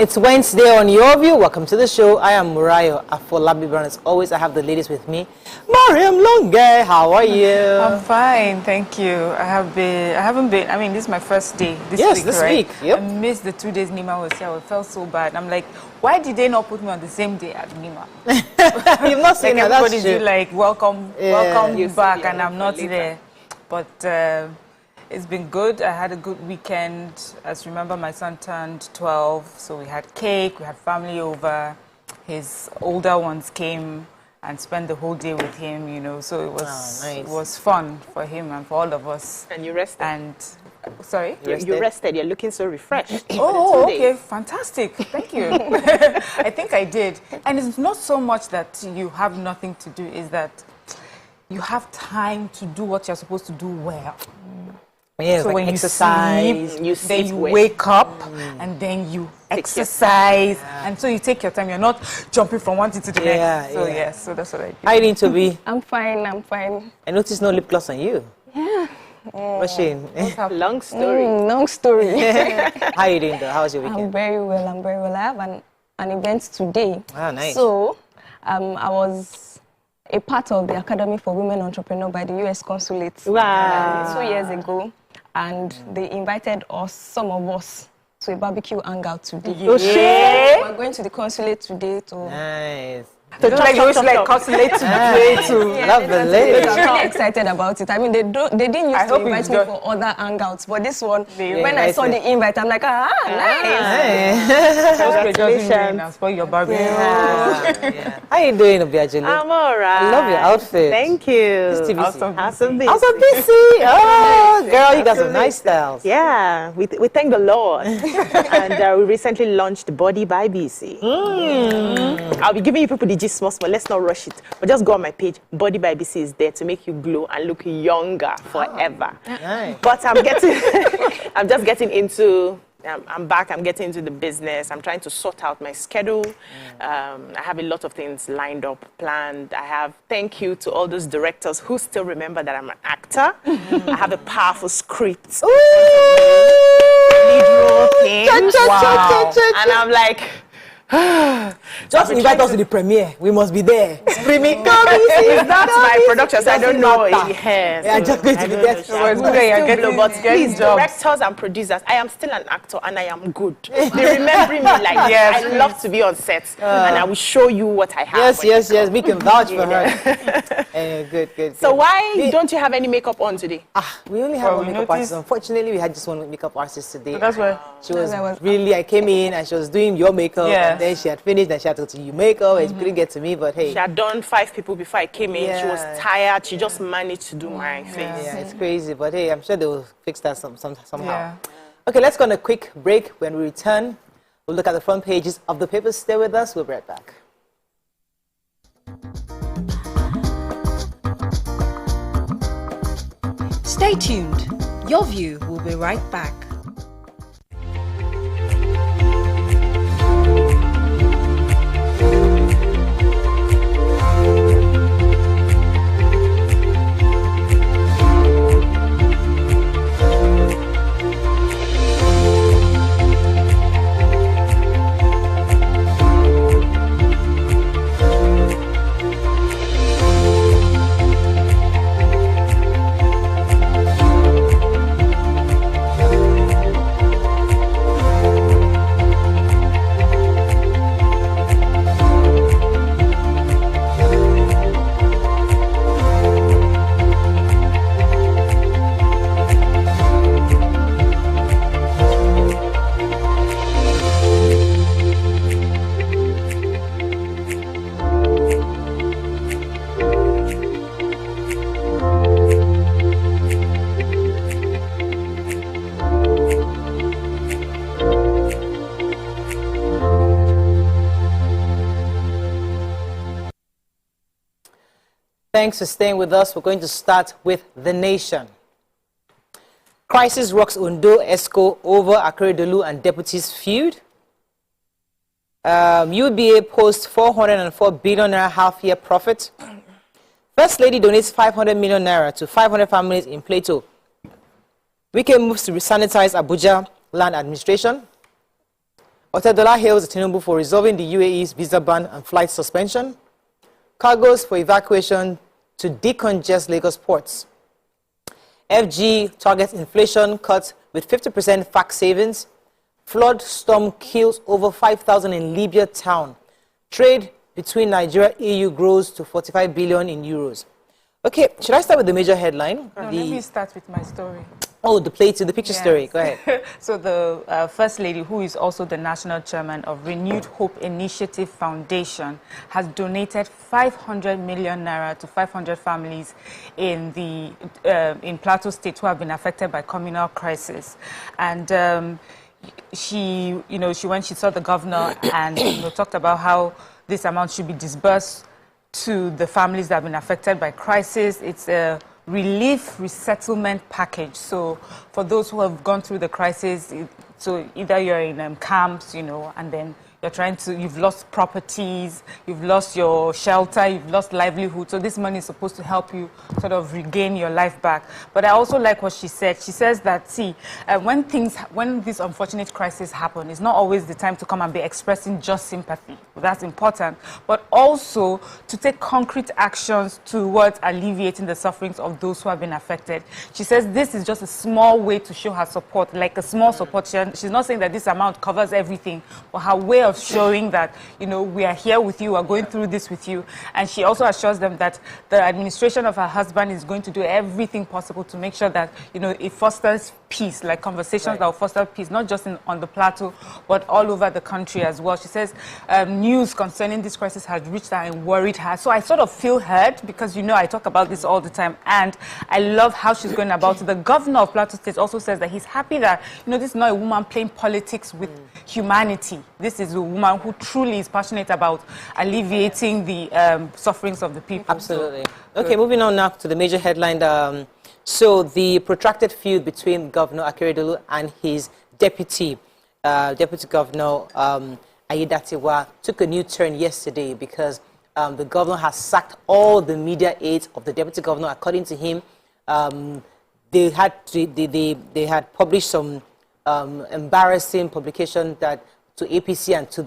It's Wednesday on Your View. Welcome to the show. I am Murayo Afolabi Brown. As always, I have the ladies with me. Mariam Longe, how are you? I'm fine, thank you. I haven't been, this is my first day this week, this right? week, yep. I missed the 2 days Nima was here. I felt so bad. I'm like, why did they not put me on the same day as Nima? You've not seen like that, everybody's like, welcome back, and I'm not there. But it's been good. I had a good weekend. As you remember, my son turned 12, so we had cake, we had family over. His older ones came and spent the whole day with him, so it was nice. It was fun for him and for all of us. And you rested? And sorry? You rested. You're looking so refreshed. Oh, okay, fantastic. Thank you. I think I did. And it's not so much that you have nothing to do, is that you have time to do what you're supposed to do well. Yeah, so like when exercise, you sleep, then you wake up, and then you exercise, and so you take your time. You're not jumping from one thing to the next. So so that's what I do. How are you doing, Toby? I'm fine. I noticed no lip gloss on you. Yeah. Machine. Long story. Long story. How are you doing, though? How was your weekend? I'm very well. I have an event today. Ah, nice. So, I was a part of the Academy for Women Entrepreneurs by the U.S. Consulate 2 years ago. And they invited us, some of us, to a barbecue hangout today. Yeah. We're going to the consulate today to... Nice. So consulate today too. Love the lady. I'm really excited about it. They didn't used to invite me for other hangouts, but this one, when I saw the invite, I'm like, nice. Congratulations for your barbecue. Yeah. How are you doing, Obiajulu? I'm all right. I love your outfit. Thank you. This TVC. Awesome. BC. Oh, girl, you got some nice styles. Yeah, we thank the Lord. And we recently launched Body by BC. I'll be giving you people the small. Let's not rush it. But just go on my page. Body by BC is there to make you glow and look younger forever. Nice. But I'm just getting into... I'm back. I'm getting into the business. I'm trying to sort out my schedule. I have a lot of things lined up, planned. Thank you to all those directors who still remember that I'm an actor. I have a powerful script. Lead role thing. Wow. And I'm like... Just invite us to the premiere. We must be there. Screaming, that's my production, so I don't know. Yeah, just going to be there. But please, directors and producers, I am still an actor and I am good. They remember me like yes. I love to be on set and I will show you what I have. Yes. We can vouch for her. Good. So why don't you have any makeup on today? We only have one makeup artist. Unfortunately, we had just one makeup artist today. So that's why she was really. I came in and she was doing your makeup. Yeah. And then she had finished and she had to do makeup and she couldn't get to me, but hey. She had done 5 people before I came in. Yeah. She was tired. She just managed to do my face. Yeah, it's crazy, but hey, I'm sure they will fix that somehow. Yeah. Okay, let's go on a quick break. When we return, we'll look at the front pages of the papers. Stay with us. We'll be right back. Stay tuned. Your View will be right back. Thanks for staying with us. We're going to start with The Nation. Crisis rocks Ondo ESCO over Akeredolu and deputies feud. UBA posts 404 billion naira half-year profit. First Lady donates 500 million naira to 500 families in Plateau. Wike moves to sanitize Abuja land administration. Otedola hails Tinubu for resolving the UAE's visa ban and flight suspension. Cargoes for evacuation to decongest Lagos ports. FG targets inflation cuts with 50% fact savings. Flood storm kills over 5,000 in Libya town. Trade between Nigeria and EU grows to 45 billion in euros. Okay, should I start with the major headline? No, let me start with my story. Oh, the picture story. Go ahead. So the First Lady, who is also the national chairman of Renewed Hope Initiative Foundation, has donated 500 million naira to 500 families in in Plateau State who have been affected by communal crisis. And when she saw the governor and talked about how this amount should be disbursed to the families that have been affected by crisis. It's a relief resettlement package. So for those who have gone through the crisis, so either you're in camps, and then you've lost properties, you've lost your shelter, you've lost livelihood. So this money is supposed to help you sort of regain your life back. But I also like what she said. She says that, when these unfortunate crises happen, it's not always the time to come and be expressing just sympathy. That's important. But also to take concrete actions towards alleviating the sufferings of those who have been affected. She says this is just a small way to show her support, like a small support. She's not saying that this amount covers everything, but her way of showing that, we are here with you, we are going through this with you. And she also assures them that the administration of her husband is going to do everything possible to make sure that, it fosters peace, like conversations that will foster peace, not just on the plateau, but all over the country as well. She says news concerning this crisis has reached her and worried her. So I sort of feel heard because, I talk about this all the time. And I love how she's going about it. The governor of Plateau State also says that he's happy that, this is not a woman playing politics with humanity. This is a woman who truly is passionate about alleviating the sufferings of the people. Absolutely. So, okay, moving on now to the major headline. So the protracted feud between Governor Akeredolu and his deputy governor, Aiyedatiwa, took a new turn yesterday because the governor has sacked all the media aides of the deputy governor. According to him, they had published some embarrassing publication that to APC and to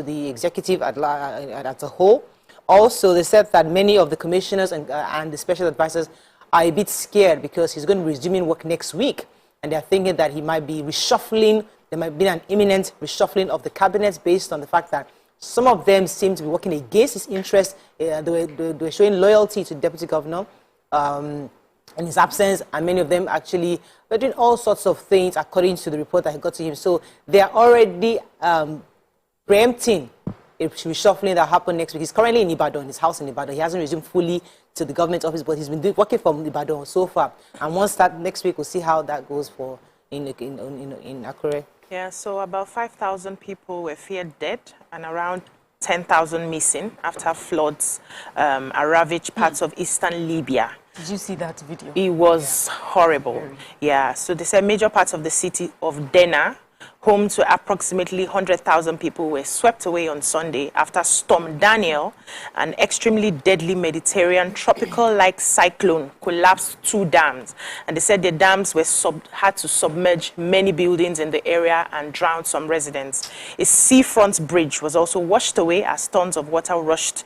the executive as a whole. Also, they said that many of the commissioners and the special advisors are a bit scared because he's going to be resuming work next week, and they're thinking that he might be reshuffling. There might be an imminent reshuffling of the cabinet based on the fact that some of them seem to be working against his interests. They were showing loyalty to the deputy governor in his absence, and many of them actually were doing all sorts of things according to the report that he got to him. So they are already preempting a reshuffling that happened next week. He's currently in Ibadan, his house in Ibadan. He hasn't resumed fully to the government office, but he's been working from Ibadan so far. And once that next week, we'll see how that goes for in Akure. Yeah, so about 5,000 people were feared dead and around 10,000 missing after floods ravaged parts of eastern Libya. Did you see that video? It was horrible. Yeah, so they said major parts of the city of Dena, home to approximately 100,000 people, were swept away on Sunday after Storm Daniel, an extremely deadly Mediterranean tropical-like cyclone, collapsed 2 dams. And they said the dams had to submerge many buildings in the area and drown some residents. A seafront bridge was also washed away as tons of water rushed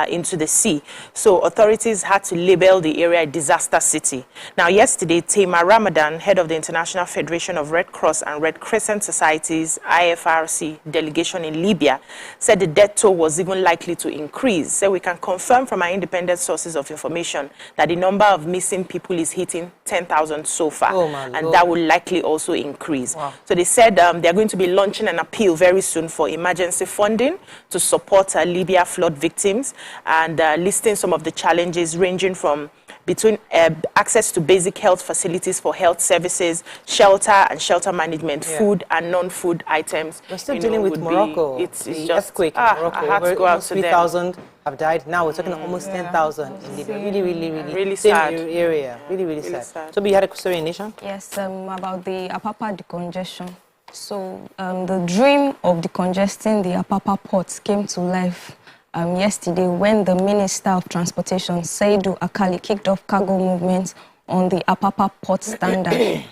into the sea. So authorities had to label the area a disaster city. Now, yesterday, Taima Ramadan, head of the International Federation of Red Cross and Red Crescent Society's IFRC delegation in Libya, said the death toll was even likely to increase. So we can confirm from our independent sources of information that the number of missing people is hitting 10,000 so far, and that will likely also increase. Wow. So they said they're going to be launching an appeal very soon for emergency funding to support Libya flood victims, and listing some of the challenges ranging from between access to basic health facilities for health services, shelter and shelter management, food and non-food items. We're still dealing with Morocco. It's just earthquake in Morocco. I had to go out to 3,000 have died. Now we're talking almost 10,000 in Libya. Really sad area. Really sad. So you had a story in Nation? Yes, about the Apapa decongestion. So the dream of decongesting the Apapa ports came to life yesterday when the Minister of Transportation, Saidu Akali, kicked off cargo movements on the Apapa port standard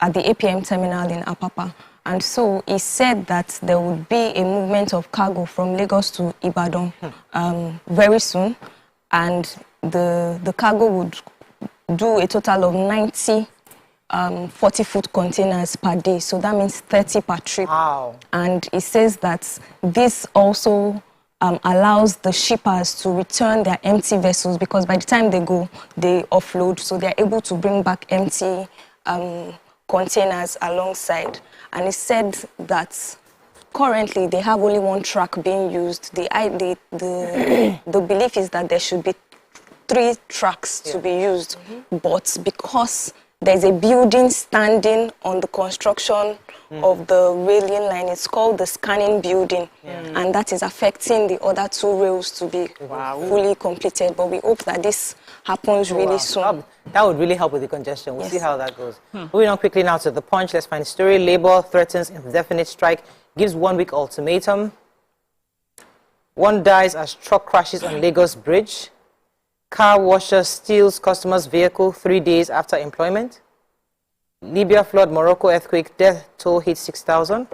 at the APM terminal in Apapa. And so he said that there would be a movement of cargo from Lagos to Ibadan very soon. And the cargo would do a total of 90 40-foot containers per day. So that means 30 per trip. Wow. And he says that this also allows the shippers to return their empty vessels, because by the time they go, they offload. So they're able to bring back empty containers alongside. And he said that currently they have only one track being used. The belief is that there should be 3 tracks to be used, but because there's a building standing on the construction of the railing line, it's called the scanning building, and that is affecting the other 2 rails to be fully completed. But we hope that this happens really soon. That would really help with the congestion. We'll see how that goes. Moving on quickly now to the Punch. Let's find the story. Labour threatens indefinite strike, gives 1-week ultimatum. 1 dies as truck crashes on Lagos Bridge. Car washer steals customer's vehicle 3 days after employment. Libya flood, Morocco earthquake, death toll hits 6,000.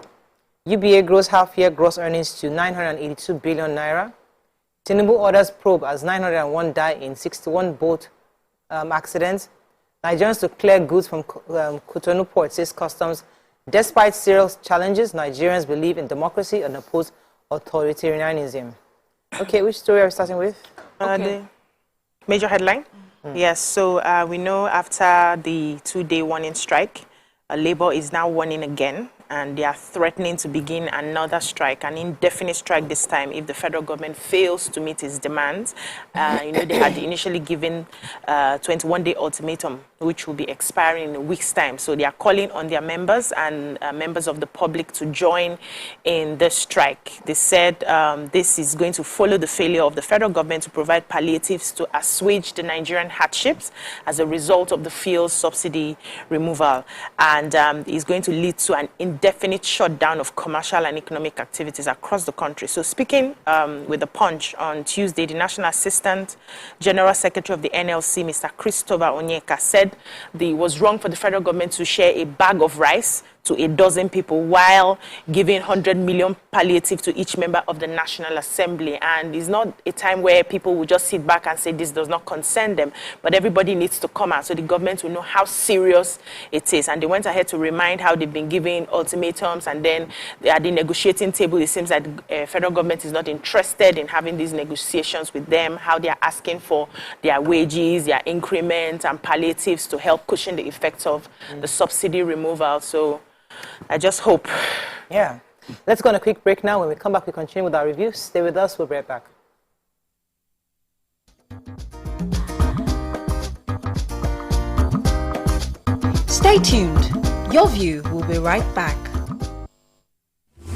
UBA grows half-year gross earnings to 982 billion naira. Tinubu orders probe as 901 die in 61 boat accidents. Nigerians to clear goods from Cotonou port, says customs. Despite serious challenges, Nigerians believe in democracy and oppose authoritarianism. Okay, which story are we starting with? The major headline? Yes, so we know after the 2-day warning strike, Labour is now warning again, and they are threatening to begin another strike, an indefinite strike this time, if the federal government fails to meet its demands. You know, they had initially given 21-day ultimatum, which will be expiring in a week's time. So they are calling on their members and members of the public to join in the strike. They said this is going to follow the failure of the federal government to provide palliatives to assuage the Nigerian hardships as a result of the fuel subsidy removal. And is going to lead to an indefinite shutdown of commercial and economic activities across the country. So speaking with the Punch on Tuesday, the National Assistant General Secretary of the NLC, Mr. Christopher Onyeka, said it was wrong for the federal government to share a bag of rice to a dozen people while giving 100 million palliative to each member of the National Assembly. And it's not a time where people will just sit back and say this does not concern them, but everybody needs to come out so the government will know how serious it is. And they went ahead to remind how they've been giving ultimatums, and then at the negotiating table, it seems that the federal government is not interested in having these negotiations with them, how they are asking for their wages, their increments and palliatives to help cushion the effects of the subsidy removal. So I just hope. Yeah. Let's go on a quick break now. When we come back, we continue with our review. Stay with us. We'll be right back. Stay tuned. Your View will be right back.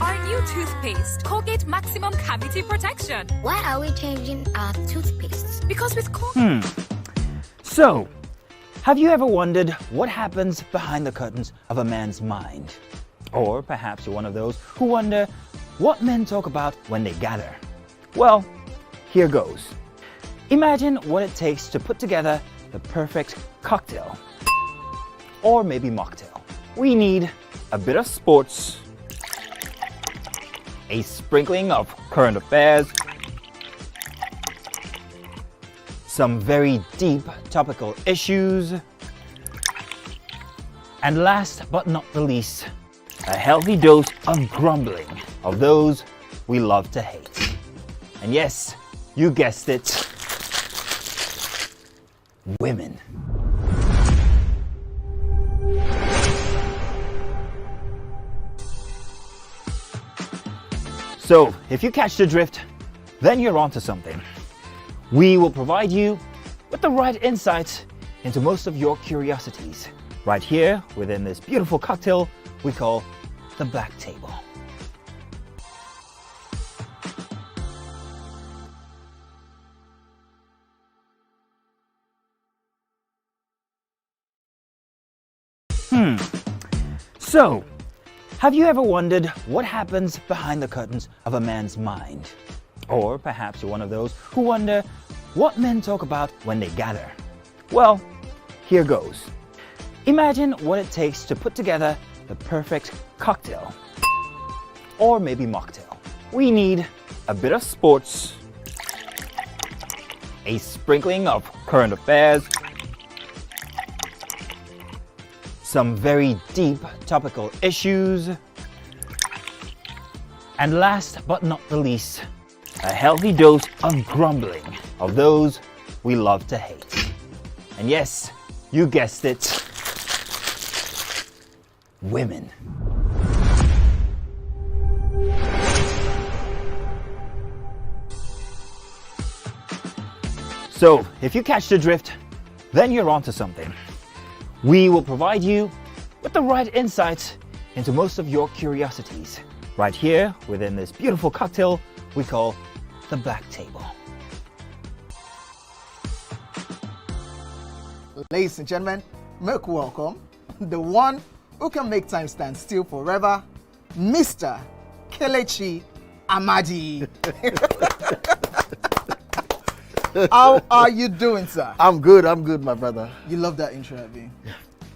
Our new toothpaste, Colgate Maximum Cavity Protection. Why are we changing our toothpaste? Because with Colgate... So, have you ever wondered what happens behind the curtains of a man's mind? Or perhaps you're one of those who wonder what men talk about when they gather. Well, here goes. Imagine what it takes to put together the perfect cocktail. Or maybe mocktail. We need a bit of sports, a sprinkling of current affairs, some very deep topical issues, and last but not the least, a healthy dose of grumbling of those we love to hate. And yes, you guessed it, women. So, if you catch the drift, then you're onto something. We will provide you with the right insights into most of your curiosities, right here within this beautiful cocktail we call the Black Table. So, have you ever wondered what happens behind the curtains of a man's mind? Or perhaps you're one of those who wonder what men talk about when they gather. Well, here goes. Imagine what it takes to put together the perfect cocktail, or maybe mocktail. We need a bit of sports, a sprinkling of current affairs, some very deep topical issues, and last but not the least, a healthy dose of grumbling of those we love to hate. And yes, you guessed it, women. So, if you catch the drift, then you're onto something. We will provide you with the right insights into most of your curiosities, right here within this beautiful cocktail we call the Black Table. Ladies and gentlemen, make welcome the one who can make time stand still forever, Mr. Kelechi Amadi. How are you doing, sir? I'm good, my brother. You love that intro, Abby?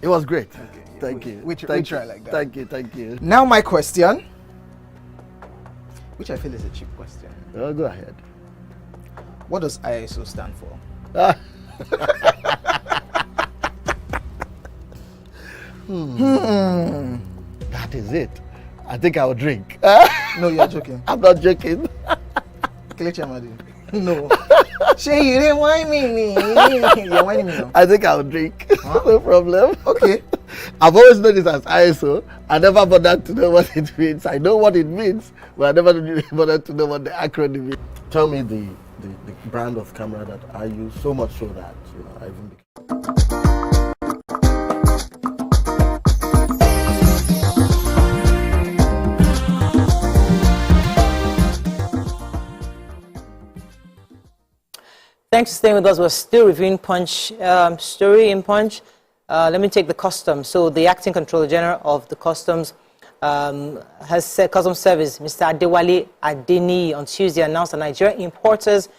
It was great. Okay, Thank you. We try like that. Thank you. Now my question, which I feel is a cheap question. Oh, go ahead. What does ISO stand for? That is it. I think I'll drink. No, you're joking. I'm not joking. Kelechi Amadi. No. Shay, you didn't whine me. You're whining me now. I think I'll drink. Huh? No problem. Okay. I've always known this as ISO. I never bothered to know what it means. I know what it means, but I never really bothered to know what the acronym is. Tell me the brand of camera that I use, so much so that I even Thanks for staying with us. We're still reviewing Punch story in Punch. Let me take the customs. So the acting controller general of the customs has said, Customs Service, Mr. Adewale Adeni, on Tuesday announced that Nigerian importers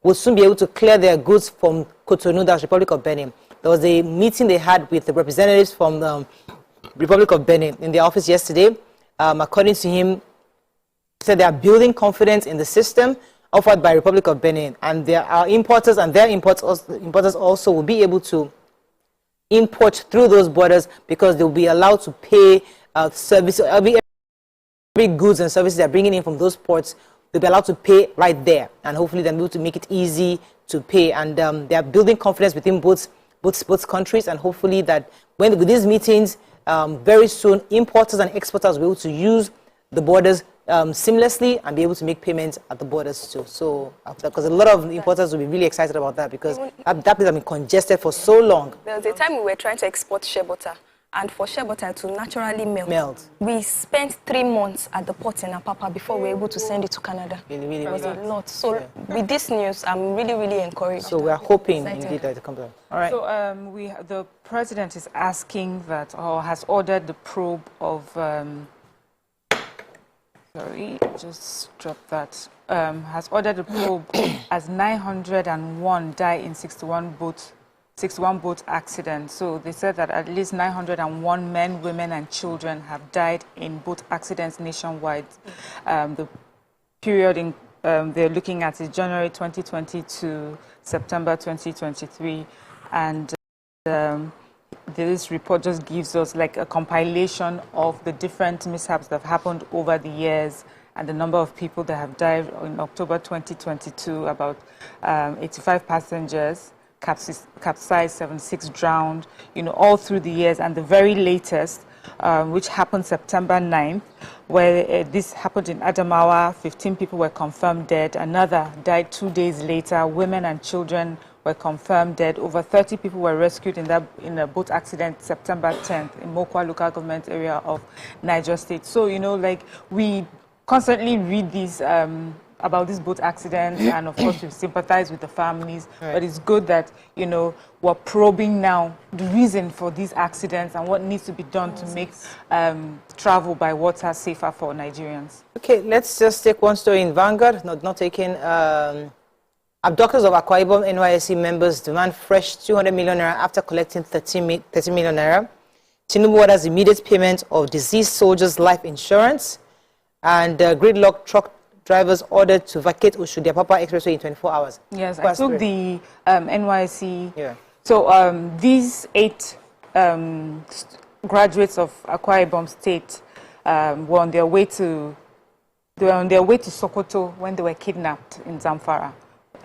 will soon be able to clear their goods from Cotonou, that's Republic of Benin. There was a meeting they had with the representatives from the Republic of Benin in their office yesterday. According to him, he said they are building confidence in the system offered by Republic of Benin, and there are importers, and their importers also will be able to import through those borders because they'll be allowed to pay service. Every goods and services they're bringing in from those ports, they'll be allowed to pay right there, and hopefully they'll be able to make it easy to pay. And they are building confidence within both countries, and hopefully that with these meetings, very soon importers and exporters will be able to use the borders seamlessly and be able to make payments at the borders too. So, because a lot of importers will be really excited about that because that place has been congested for so long. There was a time we were trying to export shea butter, and for shea butter to naturally melt, we spent 3 months at the port in Apapa before we were able to send it to Canada. Really, it was a lot. So with this news, I'm really encouraged. So we are hoping indeed that it comes out. All right. So the president is asking that, or has ordered the probe of. Sorry, just dropped that. Has ordered a probe as 901 died in 61 boat accidents. So they said that at least 901 men, women, and children have died in boat accidents nationwide. The period they're looking at is January 2020 to September 2023, and this report just gives us like a compilation of the different mishaps that have happened over the years and the number of people that have died. In October 2022, about 85 passengers capsized, 76 drowned, all through the years. And the very latest, which happened September 9th, where this happened in Adamawa, 15 people were confirmed dead. Another died 2 days later. Women and children were confirmed dead. Over 30 people were rescued in a boat accident September 10th in Mokwa local government area of Niger State. So, like we constantly read these about this boat accident, and of course we sympathize with the families. Right. But it's good that we're probing now the reason for these accidents and what needs to be done to make travel by water safer for Nigerians. Okay, let's just take one story in Vanguard. Not taking. Abductors of Akwa Ibom NYSC members demand fresh 200 million naira after collecting 30 million naira. Tinubu orders immediate payment of deceased soldiers' life insurance. And gridlock truck drivers ordered to vacate Oshodi Apapa Expressway in 24 hours. Yes, I took the NYSC. Yeah. So these 8 graduates of Akwa Ibom State were on their way to Sokoto when they were kidnapped in Zamfara.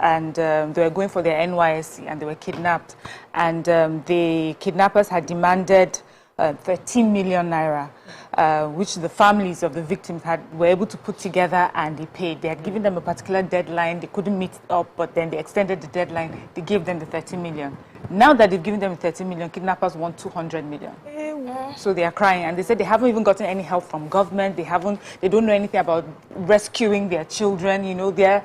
And they were going for their NYSC and they were kidnapped. And the kidnappers had demanded 13 million naira, which the families of the victims were able to put together, and they paid. They had given them a particular deadline. They couldn't meet up, but then they extended the deadline. They gave them the 13 million. Now that they've given them the 13 million, kidnappers want 200 million. So they are crying, and they said they haven't even gotten any help from government. They don't know anything about rescuing their children. You know, they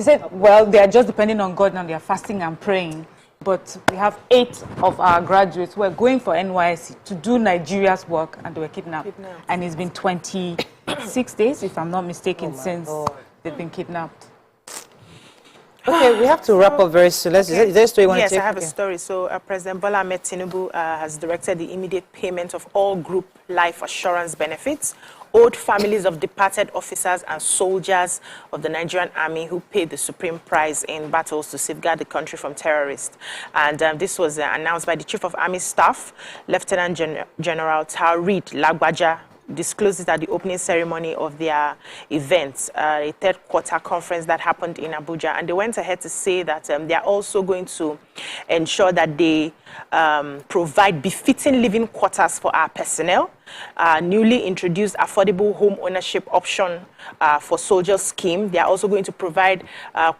said, well, they are just depending on God now. They are fasting and praying. But we have 8 of our graduates who are going for NYSC to do Nigeria's work, and they were kidnapped. And it's been 26 days, if I'm not mistaken, since they've been kidnapped. Okay, we have to wrap up very soon. Is there a story you want to take? Yes, I have a story. So President Bola Ahmed Tinubu has directed the immediate payment of all group life assurance benefits owed families of departed officers and soldiers of the Nigerian army who paid the supreme price in battles to safeguard the country from terrorists. And this was announced by the Chief of Army Staff, Lieutenant General Taurid Lagbaja, disclosed it at the opening ceremony of their event, a third quarter conference that happened in Abuja. And they went ahead to say that they are also going to ensure that they provide befitting living quarters for our personnel, newly introduced affordable home ownership option for soldiers scheme. They are also going to provide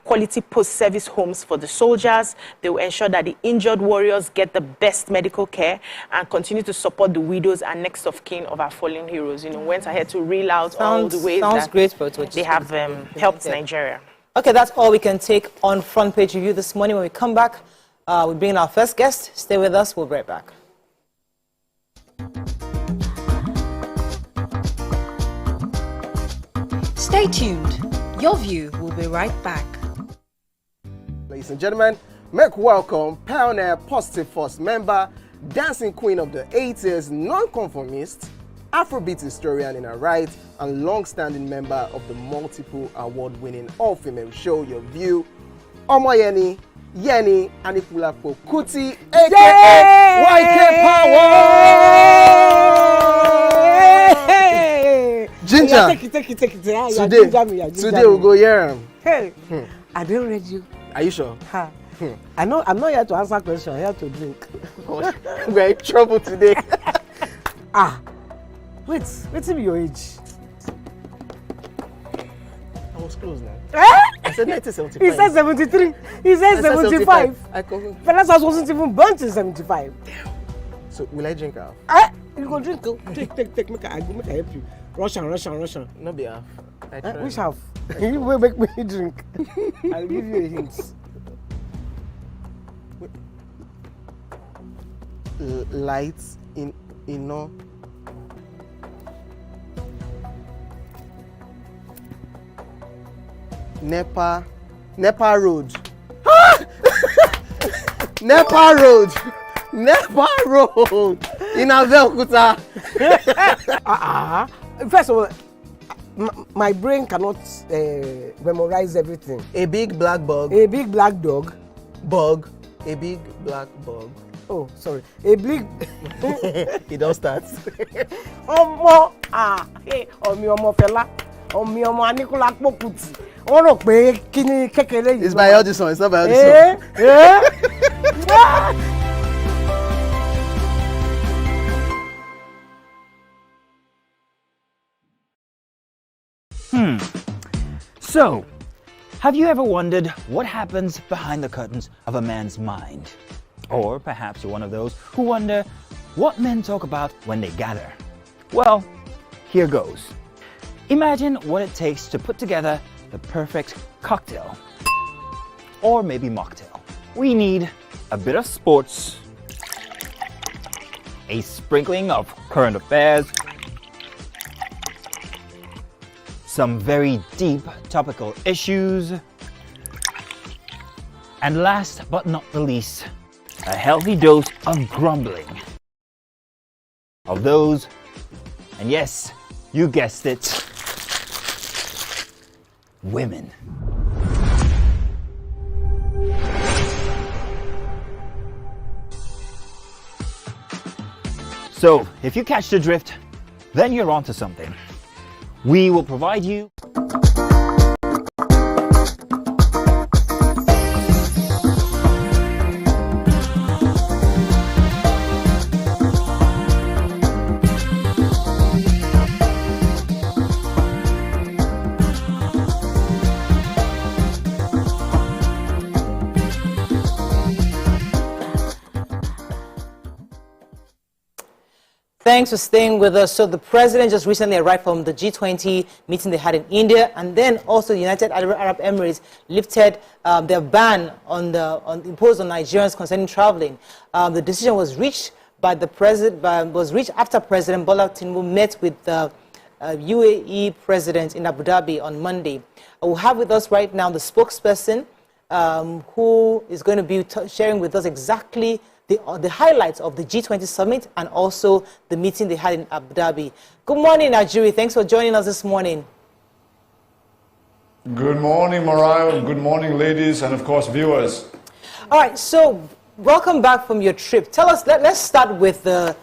quality post-service homes for the soldiers. They will ensure that the injured warriors get the best medical care and continue to support the widows and next of kin of our fallen heroes. You know, went ahead to reel out all the ways that they have helped Nigeria. Okay, that's all we can take on Front Page Review this morning. When we come back, we bring in our first guest. Stay with us. We'll be right back. Stay tuned. Your View will be right back. Ladies and gentlemen, make welcome pioneer Positive Force member, dancing queen of the 80s, non-conformist, Afrobeat historian in her right, and long-standing member of the multiple award-winning all-female show Your View, Omoyeni Yeni Anikulapo Kuti, aka YK Power! Ginger, take it. Today we'll go here. Hey, I didn't read you. Are you sure? Ha. I know. I'm not here to answer questions. I'm here to drink. We're in trouble today. What's your age? I was close now. I said 1975. He said 73. He said 75. Fellas wasn't even born in 75. So will I drink half? You go drink. Take. Make I help you. Russian. No be half. Which half? You will make me drink. I'll give you a hint. Lights in no. Nepa Road. Nepa Road in Abeokuta. First of all, my brain cannot memorize everything. A big black bug. A big black dog. Bug. A big black bug. Oh, sorry. A big. It all starts. Omo fela. Omo Anikulapo Kuti. It's by Audison, it's not by Audison. So, have you ever wondered what happens behind the curtains of a man's mind? Or perhaps you're one of those who wonder what men talk about when they gather. Well, here goes. Imagine what it takes to put together the perfect cocktail, or maybe mocktail. We need a bit of sports, a sprinkling of current affairs, some very deep topical issues, and last but not the least, a healthy dose of grumbling. of those, and yes, you guessed it, women. So, if you catch the drift, then you're onto something. We will provide you Thanks for staying with us. So the president just recently arrived from the G20 meeting they had in India, and then also the United Arab Emirates lifted their ban imposed on Nigerians concerning traveling. The decision was reached by the president after President Bola Tinubu met with the UAE president in Abu Dhabi on Monday. We'll have with us right now the spokesperson who is going to be sharing with us exactly the highlights of the G20 summit and also the meeting they had in Abu Dhabi. Good morning, Najiri. Thanks for joining us this morning. Good morning, Mariah. Good morning, ladies, and of course, viewers. All right, so welcome back from your trip. Tell us, let's start with the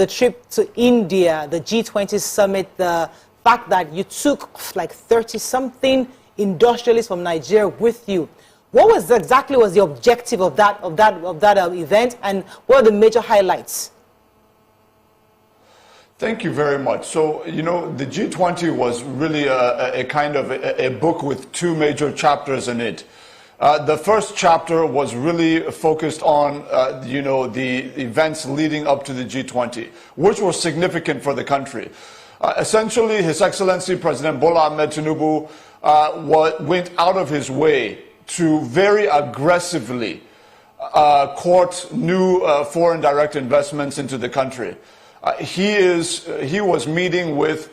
trip to India, the G20 summit, the fact that you took like 30-something industrialists from Nigeria with you. What was exactly the objective of that event, and what are the major highlights? Thank you very much. So, you know, the G20 was really a kind of a book with two major chapters in it. The first chapter was really focused on, you know, the events leading up to the G20, which were significant for the country. Essentially, His Excellency President Bola Ahmed Tinubu went out of his way to very aggressively court new foreign direct investments into the country. He was meeting with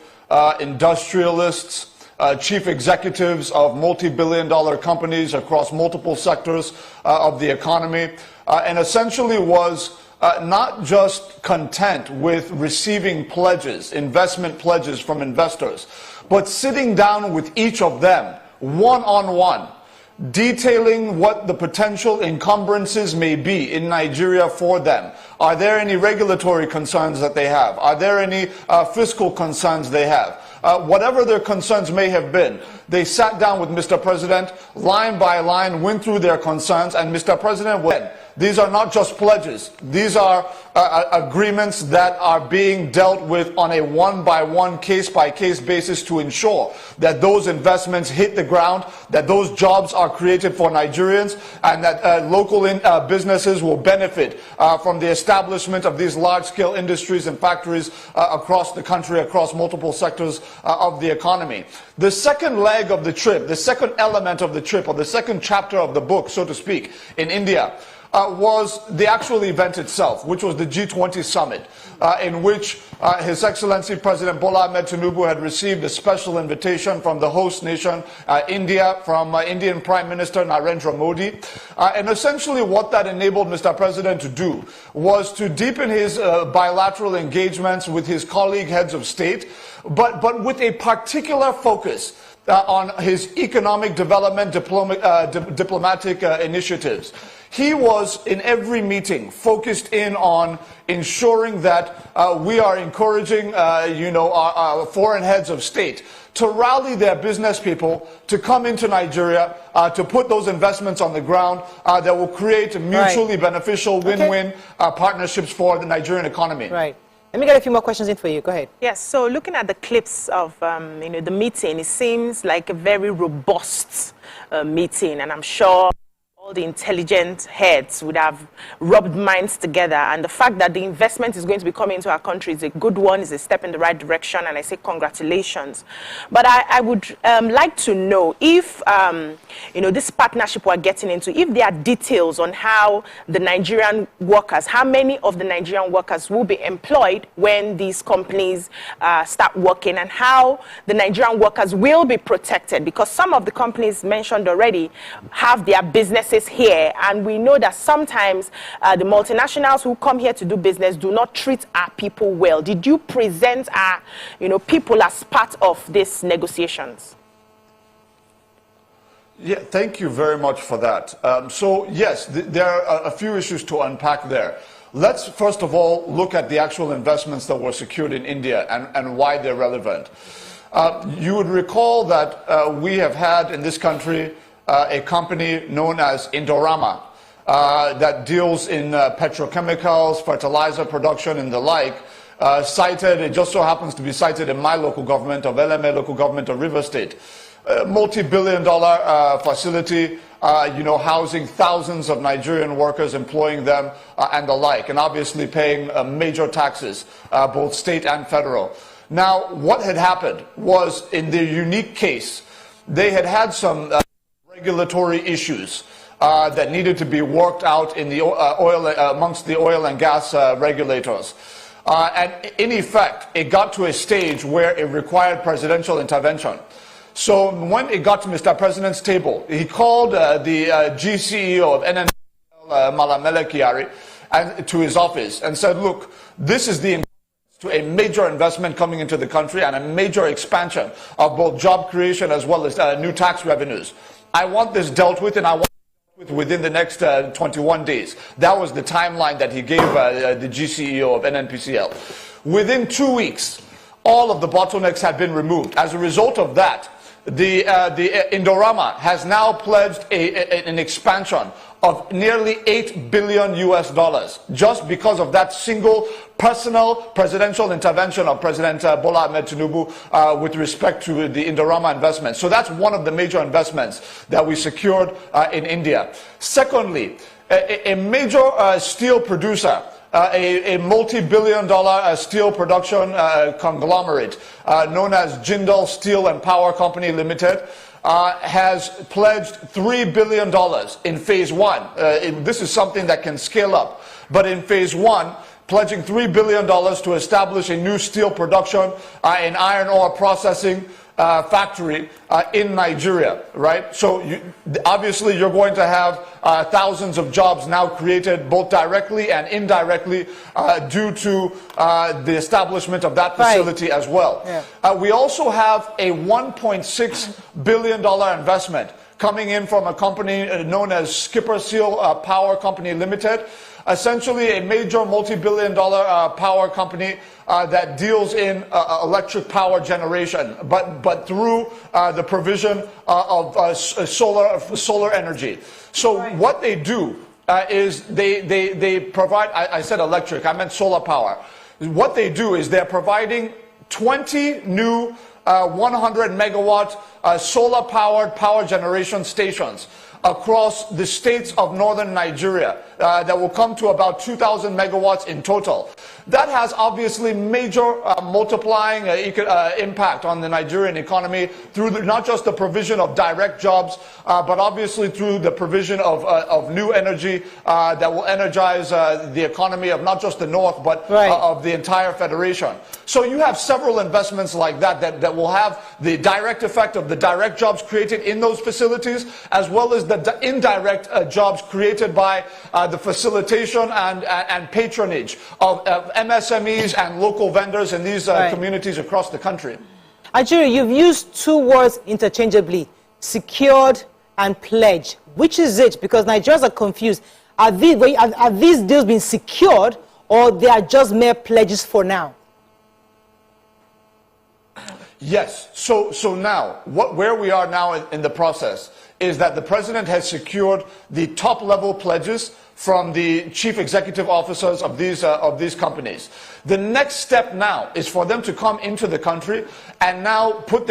industrialists, chief executives of multi-billion-dollar companies across multiple sectors of the economy, and essentially was not just content with receiving pledges, investment pledges from investors, but sitting down with each of them one-on-one, detailing what the potential encumbrances may be in Nigeria for them. Are there any regulatory concerns that they have? Are there any fiscal concerns they have? Whatever their concerns may have been, they sat down with Mr. President, line by line, went through their concerns, and Mr. President went. These are not just pledges. These are agreements that are being dealt with on a one-by-one, case-by-case basis to ensure that those investments hit the ground, that those jobs are created for Nigerians, and that local businesses will benefit from the establishment of these large-scale industries and factories across the country, across multiple sectors of the economy. The second leg of the trip, the second element of the trip, or the second chapter of the book, so to speak, in India, was the actual event itself, which was the G20 summit, in which His Excellency President Bola Ahmed Tinubu had received a special invitation from the host nation, India, from Indian Prime Minister Narendra Modi. And essentially what that enabled Mr. President to do was to deepen his bilateral engagements with his colleague heads of state, but with a particular focus on his economic development diplomatic initiatives. He was, in every meeting, focused in on ensuring that we are encouraging, you know, our foreign heads of state to rally their business people to come into Nigeria, to put those investments on the ground that will create mutually beneficial win-win partnerships for the Nigerian economy. Right. Let me get a few more questions in for you. Go ahead. Yes, so looking at the clips of you know, the meeting, it seems like a very robust meeting, and I'm sure all the intelligent heads would have rubbed minds together, and the fact that the investment is going to be coming into our country is a good one, is a step in the right direction, and I say congratulations. But I would like to know if, you know, this partnership we're getting into, if there are details on how the Nigerian workers, how many of the Nigerian workers will be employed when these companies start working, and how the Nigerian workers will be protected, because some of the companies mentioned already have their businesses practice here, and we know that sometimes the multinationals who come here to do business do not treat our people well. Did you present our, people as part of these negotiations? Yeah, thank you very much for that. So yes, there are a few issues to unpack there. Let's first of all look at the actual investments that were secured in India and why they're relevant. You would recall that we have had in this country a company known as Indorama that deals in petrochemicals, fertilizer production and the like, cited, it just so happens to be cited in my local government of LMA, local government of River State. Multi-billion-dollar facility, housing thousands of Nigerian workers, employing them and the like, and obviously paying major taxes, both state and federal. Now, what had happened was, in their unique case, they had had some regulatory issues that needed to be worked out in the amongst the oil and gas regulators. And in effect, it got to a stage where it required presidential intervention. So when it got to Mr. President's table, he called the GCEO of NNPCL, Malamele Kyari, to his office and said, look, this is the to a major investment coming into the country and a major expansion of both job creation as well as new tax revenues. I want this dealt with, and I want it dealt with within the next 21 days. That was the timeline that he gave the GCEO of NNPCL. Within 2 weeks, all of the bottlenecks had been removed. As a result of that, the Indorama has now pledged an expansion of nearly $8 billion just because of that single personal presidential intervention of President Bola Ahmed Tinubu with respect to the Indorama investment. So that's one of the major investments that we secured in India. Secondly, a major steel producer, a multi-billion-dollar steel production conglomerate known as Jindal Steel and Power Company Limited, has pledged $3 billion in phase one. This is something that can scale up. But in phase one, pledging $3 billion to establish a new steel production and iron ore processing factory in Nigeria, right? So obviously you're going to have thousands of jobs now created both directly and indirectly due to the establishment of that facility as well. Yeah. We also have a $1.6 billion investment coming in from a company known as Skipper Seal Power Company Limited, essentially a major multi-billion-dollar power company that deals in electric power generation, but through the provision of solar energy. So what they do is they provide, I said electric, I meant solar power. What they do is they're providing 20 new 100 megawatt solar powered power generation stations across the states of northern Nigeria that will come to about 2,000 megawatts in total. That has obviously major multiplying impact on the Nigerian economy through not just the provision of direct jobs, but obviously through the provision of new energy that will energize the economy of not just the north, but of the entire federation. So you have several investments like that will have the direct effect of the direct jobs created in those facilities, as well as the indirect jobs created by the facilitation and patronage of MSMEs and local vendors in these communities across the country. Ajuri, you've used two words interchangeably, secured and pledge. Which is it? Because Nigerians are confused. Are these deals being secured, or they are just mere pledges for now? Yes. So now, where we are now in the process is that the president has secured the top-level pledges from the chief executive officers of these companies. The next step now is for them to come into the country and now put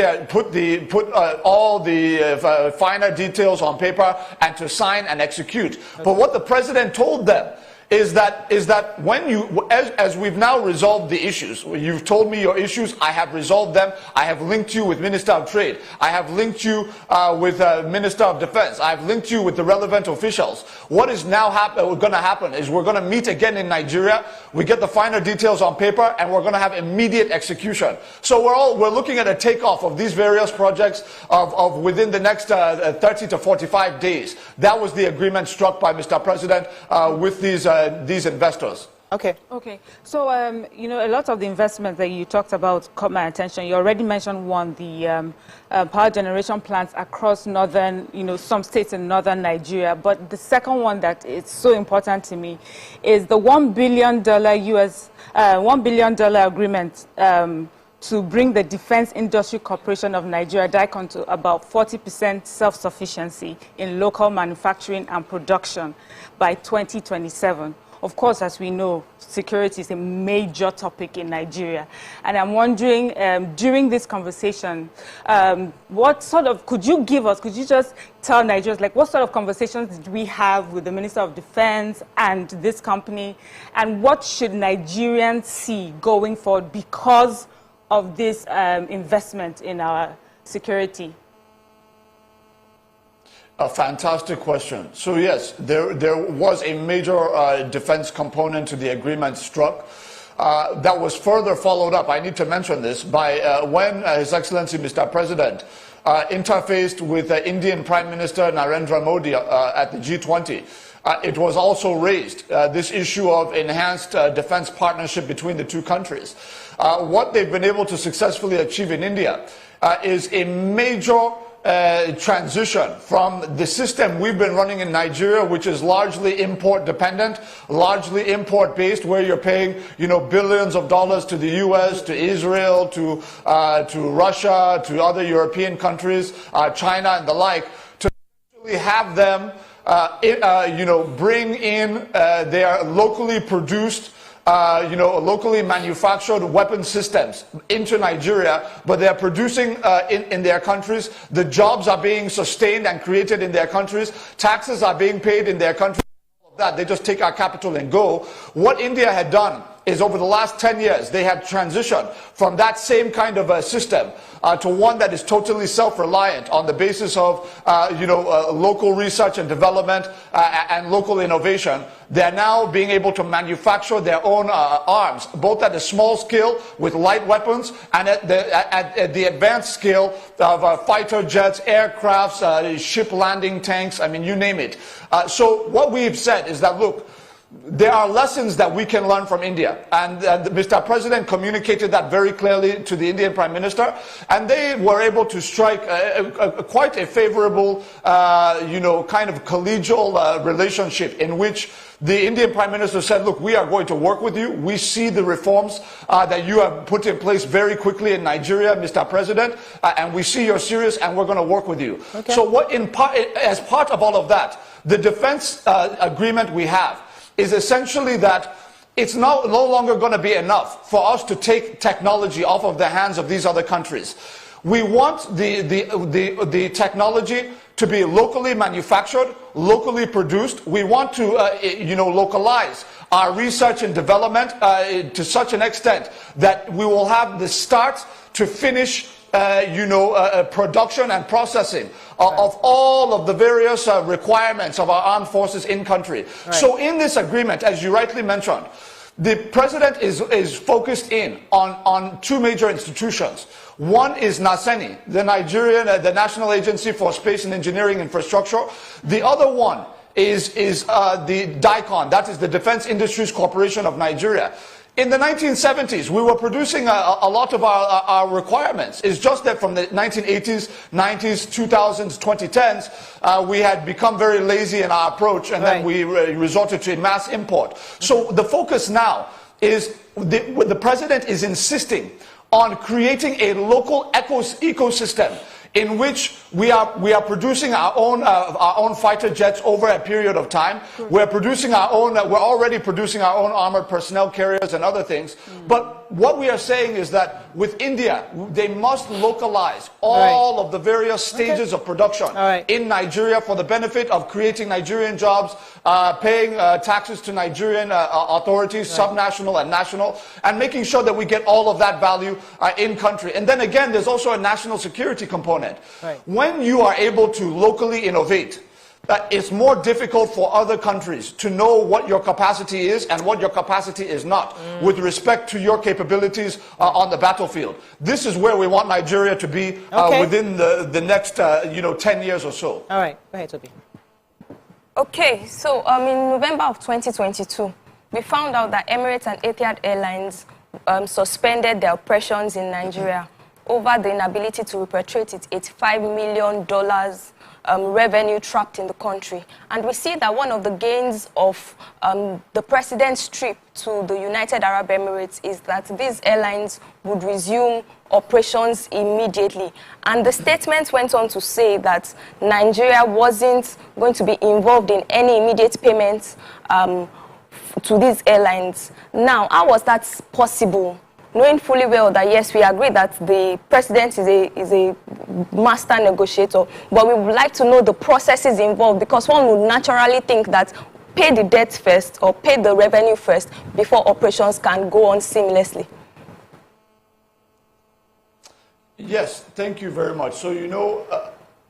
all the finer details on paper and to sign and execute. But what the president told them is that when you, as we've now resolved the issues, you've told me your issues, I have resolved them, I have linked you with Minister of Trade, I have linked you with Minister of Defense, I have linked you with the relevant officials. What is now going to happen is we're going to meet again in Nigeria, we get the finer details on paper, and we're going to have immediate execution. So we're looking at a takeoff of these various projects of within the next 30 to 45 days. That was the agreement struck by Mr. President with these investors. Okay. Okay. So, you know, a lot of the investments that you talked about caught my attention. You already mentioned one, the power generation plants across northern, you know, some states in northern Nigeria. But the second one that is so important to me is the $1 billion $1 billion agreement to bring the Defense Industry Corporation of Nigeria, DICON, to about 40% self-sufficiency in local manufacturing and production by 2027. Of course, as we know, security is a major topic in Nigeria. And I'm wondering, during this conversation, what sort of, could you just tell Nigerians, like, what sort of conversations did we have with the Minister of Defense and this company? And what should Nigerians see going forward because of this investment in our security? A fantastic question. So yes, there was a major defense component to the agreement struck. That was further followed up, I need to mention this, by when His Excellency Mr. President interfaced with Indian Prime Minister Narendra Modi at the G20. It was also raised, this issue of enhanced defense partnership between the two countries. What they've been able to successfully achieve in India is a major transition from the system we've been running in Nigeria, which is largely import dependent, largely import based, where you're paying, you know, billions of dollars to the US, to Israel, to Russia, to other European countries, China and the like, to actually have them you know, bring in their locally produced, you know, locally manufactured weapon systems into Nigeria, but they are producing in their countries. The jobs are being sustained and created in their countries. Taxes are being paid in their countries. All of that, they just take our capital and go. What India had done is over the last 10 years, they had transitioned from that same kind of a system to one that is totally self-reliant on the basis of, you know, local research and development and local innovation. They're now being able to manufacture their own arms, both at a small scale with light weapons and at the advanced scale of fighter jets, aircrafts, ship landing tanks, I mean, you name it. So what we've said is that, look, there are lessons that we can learn from India, and Mr. President communicated that very clearly to the Indian Prime Minister, and they were able to strike quite a favorable, you know, kind of collegial relationship in which the Indian Prime Minister said, look, we are going to work with you. We see the reforms that you have put in place very quickly in Nigeria, Mr. President, and we see you're serious and we're going to work with you. Okay. So what as part of all of that, the defense agreement we have is essentially that it's no longer going to be enough for us to take technology off of the hands of these other countries. We want the technology to be locally manufactured, locally produced. We want to, you know, localize our research and development to such an extent that we will have the start to finish you know, production and processing of all of the various requirements of our armed forces in country. Right. So in this agreement, as you rightly mentioned, the president is focused in on two major institutions. One is NYSC, the Nigerian, the National Agency for Space and Engineering Infrastructure. The other one is the DICON, that is the Defense Industries Corporation of Nigeria. In the 1970s, we were producing a lot of our requirements. It's just that from the 1980s, 90s, 2000s, 2010s, we had become very lazy in our approach, and then we resorted to mass import. So the focus now is, the president is insisting on creating a local ecosystem in which we are producing our own fighter jets over a period of time. We're producing our own. We're already producing our own armored personnel carriers and other things. But But what we are saying is that with India, they must localize all of the various stages of production in Nigeria for the benefit of creating Nigerian jobs, paying taxes to Nigerian authorities, subnational and national, and making sure that we get all of that value in country. And then again, there's also a national security component. When you are able to locally innovate, it's more difficult for other countries to know what your capacity is and what your capacity is not with respect to your capabilities on the battlefield. This is where we want Nigeria to be within the next 10 years or so. All right, go ahead, Toby. Okay, so in November of 2022, we found out that Emirates and Etihad Airlines suspended their operations in Nigeria over the inability to repatriate its $85 million revenue trapped in the country. And we see that one of the gains of the president's trip to the United Arab Emirates is that these airlines would resume operations immediately. And the statement went on to say that Nigeria wasn't going to be involved in any immediate payments to these airlines. Now, how was that possible? Knowing fully well that, yes, we agree that the president is a master negotiator, but we would like to know the processes involved, because one would naturally think that pay the debt first or pay the revenue first before operations can go on seamlessly. Yes, thank you very much. So,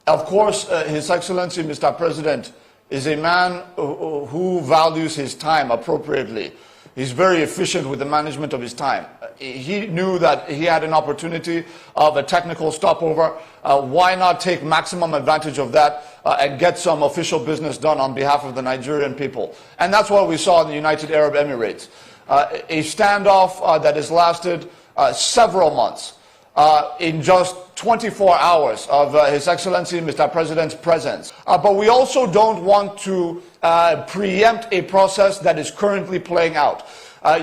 of course, His Excellency, Mr. President, is a man who values his time appropriately. He's very efficient with the management of his time. He knew that he had an opportunity of a technical stopover. Why not take maximum advantage of that and get some official business done on behalf of the Nigerian people? And that's what we saw in the United Arab Emirates. A standoff that has lasted several months in just 24 hours of His Excellency Mr. President's presence. But we also don't want to preempt a process that is currently playing out.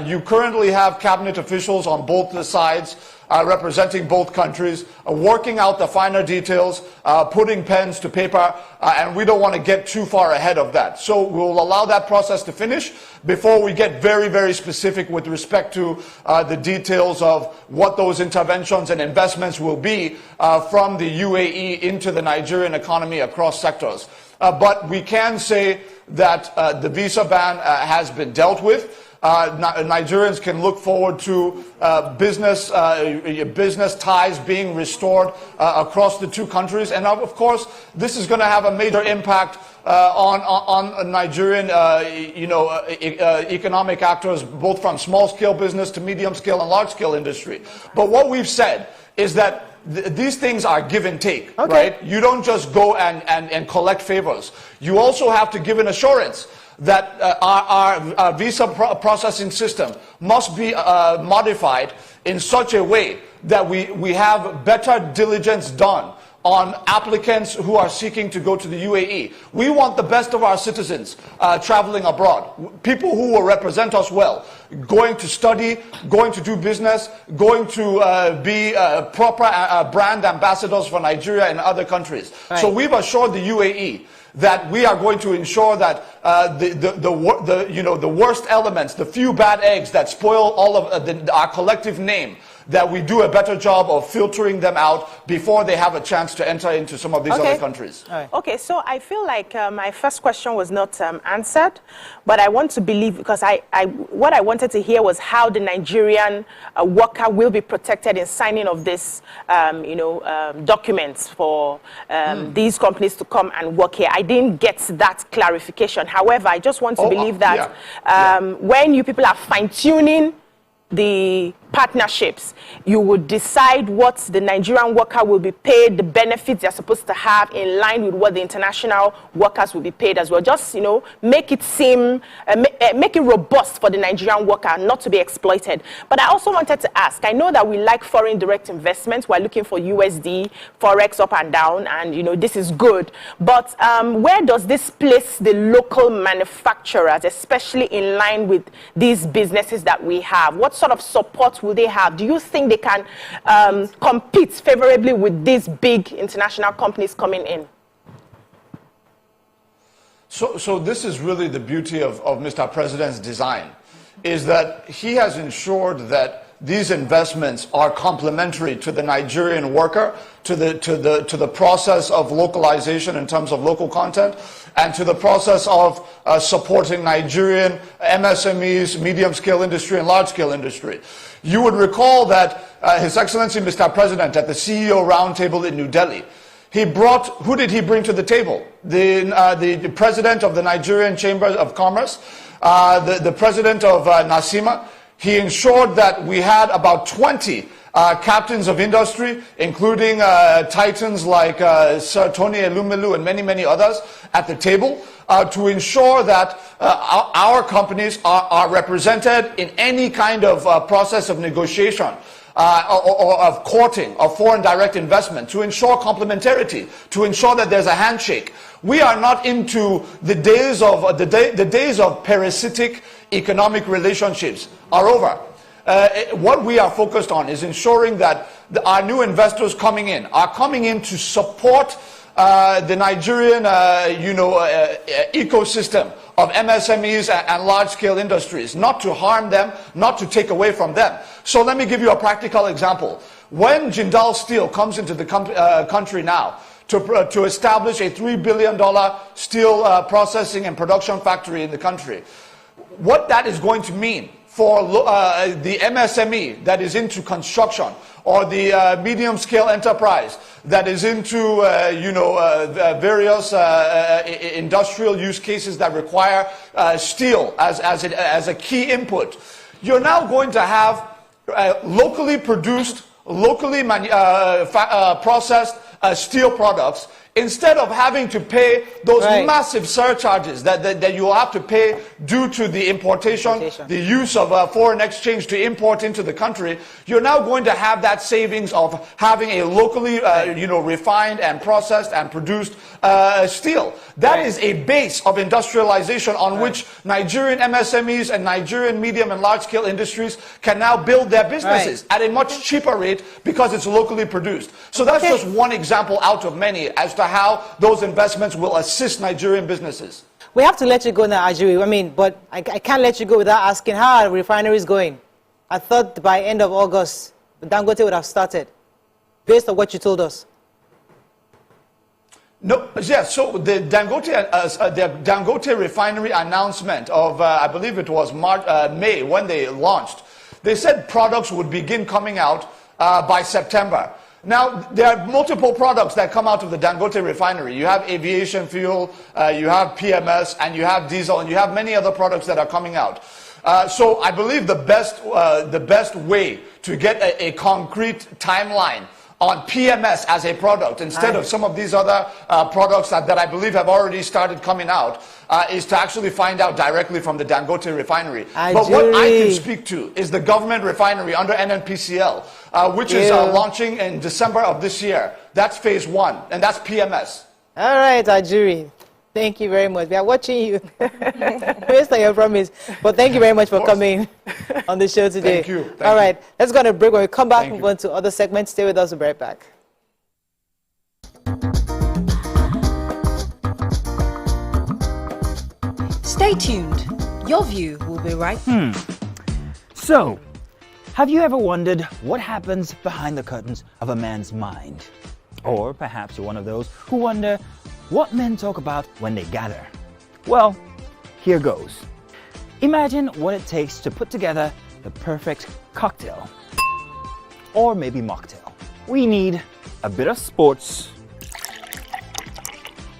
You currently have cabinet officials on both the sides representing both countries, working out the finer details, putting pens to paper, and we don't want to get too far ahead of that. So we'll allow that process to finish before we get very, very specific with respect to the details of what those interventions and investments will be from the UAE into the Nigerian economy across sectors. But we can say that the visa ban has been dealt with. Nigerians can look forward to business ties being restored across the two countries, and of course, this is going to have a major impact on Nigerian, economic actors, both from small-scale business to medium-scale and large-scale industry. But what we've said is that these things are give and take, right? You don't just go and collect favors. You also have to give an assurance that our visa processing system must be modified in such a way that we have better diligence done on applicants who are seeking to go to the UAE. We want the best of our citizens traveling abroad, people who will represent us well, going to study, going to do business, going to be proper brand ambassadors for Nigeria and other countries. So we've assured the UAE that we are going to ensure that the worst elements, the few bad eggs that spoil all of our collective name, that we do a better job of filtering them out before they have a chance to enter into some of these other countries. Okay, so I feel like my first question was not answered, but I want to believe, because what I wanted to hear was how the Nigerian worker will be protected in signing of this, documents for these companies to come and work here. I didn't get that clarification. However, I just want to believe that when you people are fine-tuning the partnerships, you would decide what the Nigerian worker will be paid, the benefits they're supposed to have in line with what the international workers will be paid as well. Just, make it seem, make it robust for the Nigerian worker, not to be exploited. But I also wanted to ask, I know that we like foreign direct investments. We're looking for USD, Forex up and down, and, this is good. But where does this place the local manufacturers, especially in line with these businesses that we have? What sort of support will they have? Do you think they can compete favorably with these big international companies coming in? So this is really the beauty of Mr. President's design, is that he has ensured that these investments are complementary to the Nigerian worker, to the process of localization in terms of local content, and to the process of supporting Nigerian MSMEs, medium-scale industry, and large-scale industry. You would recall that His Excellency Mr. President at the CEO roundtable in New Delhi, who did he bring to the table? The president of the Nigerian Chamber of Commerce, the president of NASIMA. He ensured that we had about 20 captains of industry, including titans like Sir Tony Elumelu and many, many others at the table to ensure that our companies are represented in any kind of process of negotiation or of courting of foreign direct investment, to ensure complementarity, to ensure that there's a handshake. We are not into the days of the days of parasitic economic relationships are over. What we are focused on is ensuring that our new investors coming in are coming in to support the Nigerian ecosystem of MSMEs and large-scale industries, not to harm them, not to take away from them. So let me give you a practical example. When Jindal Steel comes into the country now to establish a $3 billion steel processing and production factory in the country, what that is going to mean for the MSME that is into construction, or the medium-scale enterprise that is into various industrial use cases that require steel as a key input. You're now going to have locally produced, locally processed steel products, instead of having to pay those massive surcharges that you will have to pay due to the importation, the use of foreign exchange to import into the country. You're now going to have that savings of having a locally refined and processed and produced steel. That is a base of industrialization on which Nigerian MSMEs and Nigerian medium and large scale industries can now build their businesses at a much cheaper rate because it's locally produced. So that's just one example out of many as to how those investments will assist Nigerian businesses. We have to let you go now, Ajuri. But I can't let you go without asking how our refinery is going. I thought by end of August, the Dangote would have started, based on what you told us. No, yes. So the Dangote refinery announcement of, I believe it was May when they launched, they said products would begin coming out by September. Now, there are multiple products that come out of the Dangote refinery. You have aviation fuel, you have PMS, and you have diesel, and you have many other products that are coming out. So I believe the best way to get a concrete timeline on PMS as a product, instead of some of these other products that I believe have already started coming out, is to actually find out directly from the Dangote refinery. But what I can speak to is the government refinery under NNPCL, which is launching in December of this year. That's phase 1, and that's PMS. All right, Ajuri. Thank you very much. We are watching you. Based on your promise. But thank you very much for coming on the show today. Thank you. All right, let's go on a break. When we come back, move on to other segments. Stay with us. We'll be right back. Stay tuned. Your View will be right back. So, have you ever wondered what happens behind the curtains of a man's mind? Or perhaps you're one of those who wonder what men talk about when they gather. Well, here goes. Imagine what it takes to put together the perfect cocktail. Or maybe mocktail. We need a bit of sports,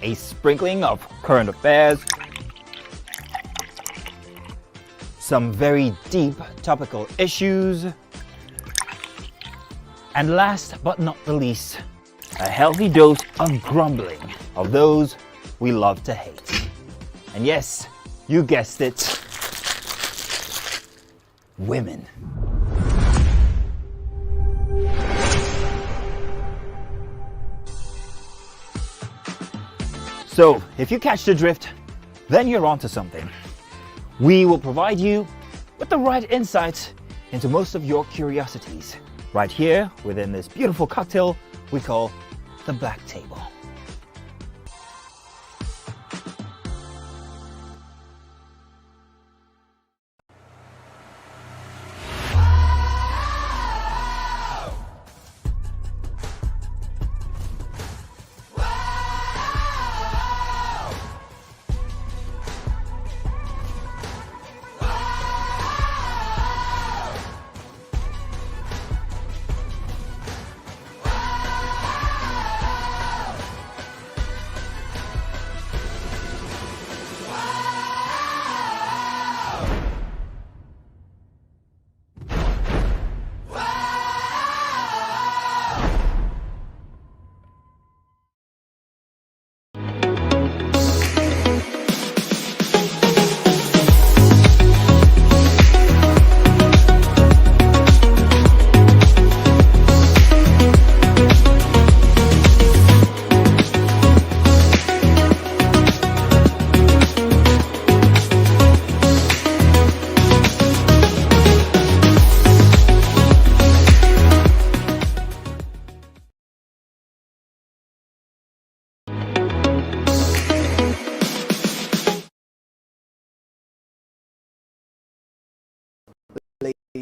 a sprinkling of current affairs, some very deep topical issues, and last but not the least, a healthy dose of grumbling of those we love to hate. And yes, you guessed it, women. So, if you catch the drift, then you're onto something. We will provide you with the right insights into most of your curiosities, right here within this beautiful cocktail we call the Black Table.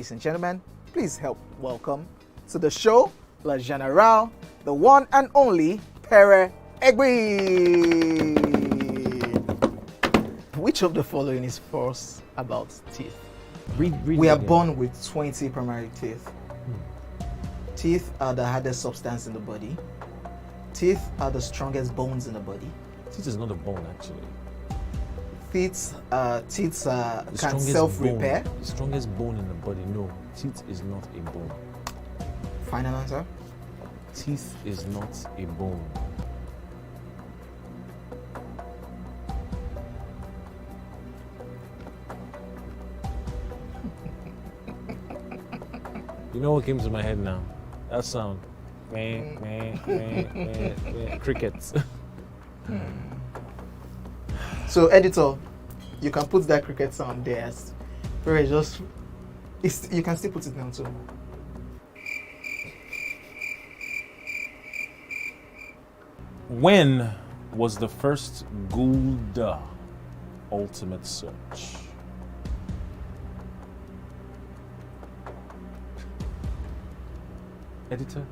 ladies and gentlemen, please help welcome to the show, La General, the one and only Pere Egbe. Which of the following is false about teeth? We are born with 20 primary teeth. Teeth are the hardest substance in the body. Teeth are the strongest bones in the body. Teeth is not a bone, actually. Teeth can self-repair. The strongest bone in the body, no. Teeth is not a bone. Final answer? Teeth is not a bone. You know what came to my head now? That sound. Crickets. So, editor, you can put that cricket sound there. You can still put it down too. When was the first Gulda ultimate search? Editor?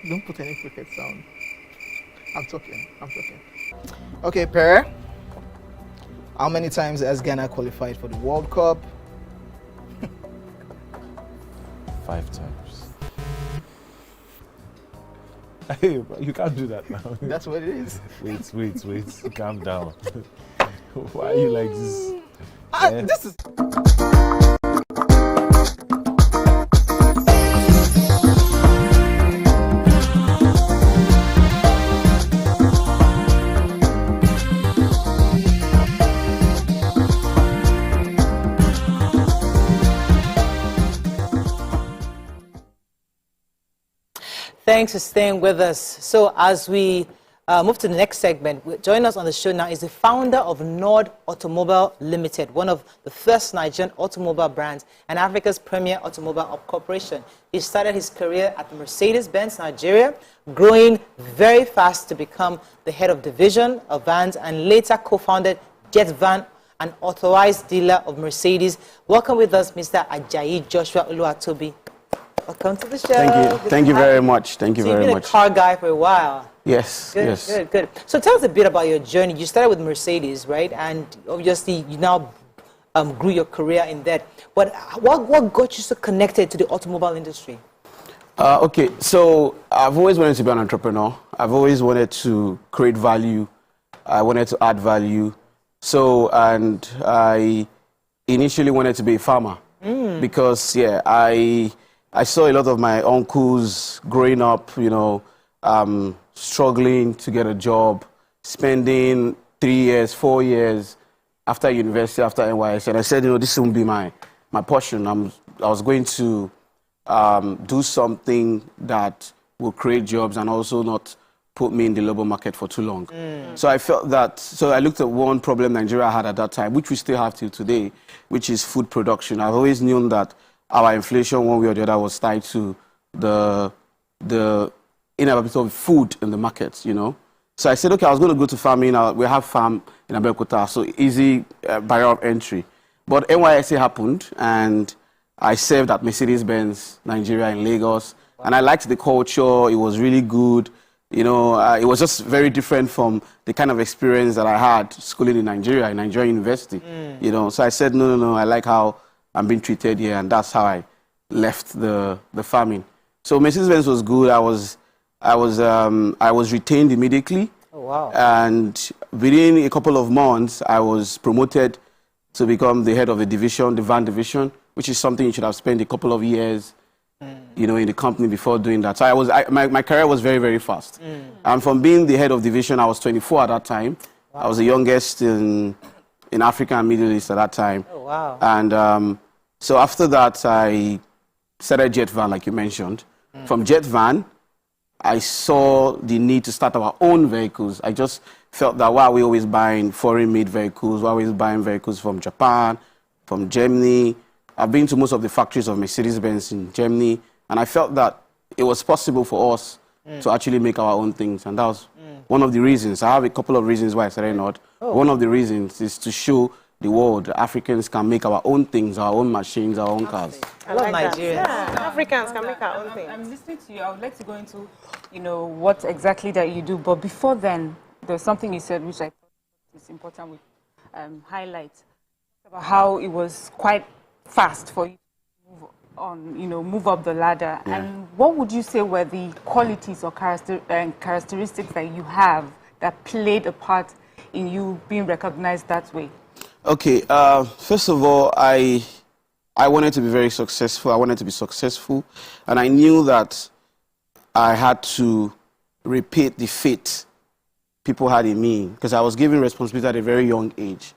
Don't put any cricket sound. I'm talking. Okay, Pere. How many times has Ghana qualified for the World Cup? 5 times. Hey, you can't do that now. That's what it is. Wait. Calm down. Why are you like this? This is... Thanks for staying with us. So as we move to the next segment, joining us on the show now is the founder of Nord Automobile Limited, one of the first Nigerian automobile brands and Africa's premier automobile corporation. He started his career at Mercedes-Benz Nigeria, growing very fast to become the head of division of vans and later co-founded Jet Van, an authorized dealer of Mercedes. Welcome with us, Mr. Ajayi Joshua Oluwatobi. Welcome to the show. Thank you. Thank you very much. Thank you very much. You've been a car guy for a while. Yes. Good. So tell us a bit about your journey. You started with Mercedes, right? And obviously you now grew your career in that. But what got you so connected to the automobile industry? Okay, so I've always wanted to be an entrepreneur. I've always wanted to create value. I wanted to add value. So, and I initially wanted to be a farmer because, I saw a lot of my uncles growing up, struggling to get a job, spending 3 years, 4 years after university, after NYSC. And I said, this won't be my portion. I was going to do something that will create jobs and also not put me in the labor market for too long. So I felt that, so I looked at one problem Nigeria had at that time, which we still have till today, which is food production. I've always known that our inflation, one way or the other, was tied to the inability of food in the markets, So I said, okay, I was going to go to farming. We have farm in Abeokuta, so easy barrier of entry. But NYSC happened, and I served at Mercedes-Benz Nigeria in Lagos, and I liked the culture. It was really good. It was just very different from the kind of experience that I had schooling in Nigeria, in Nigerian University. So I said, no, I like how I'm being treated here, and that's how I left the farming. So Mercedes-Benz was good. I was retained immediately. Oh, wow. And within a couple of months, I was promoted to become the head of the division, the van division, which is something you should have spent a couple of years, in the company before doing that. So my career was very, very fast. And from being the head of division, I was 24 at that time. Wow. I was the youngest in Africa and Middle East at that time. Oh, wow. And so after that, I started Jet Van, like you mentioned. From Jet Van, I saw the need to start our own vehicles. I just felt that why are we always buying foreign-made vehicles? Why are we always buying vehicles from Japan, from Germany? I've been to most of the factories of Mercedes-Benz in Germany, and I felt that it was possible for us to actually make our own things, and that was one of the reasons. I have a couple of reasons why I started Nord. One of the reasons is to show the world. Africans can make our own things, our own machines, our own cars. I love Nigerians. Yeah, Africans can make our own things. I'm listening to you. I would like to go into, what exactly that you do. But before then, there's something you said which I thought is important with highlight about how it was quite fast for you to move on, move up the ladder. Yeah. And what would you say were the qualities or characteristics that you have that played a part in you being recognized that way? Okay, first of all, I wanted to be very successful. I wanted to be successful. And I knew that I had to repeat the fate people had in me because I was given responsibility at a very young age.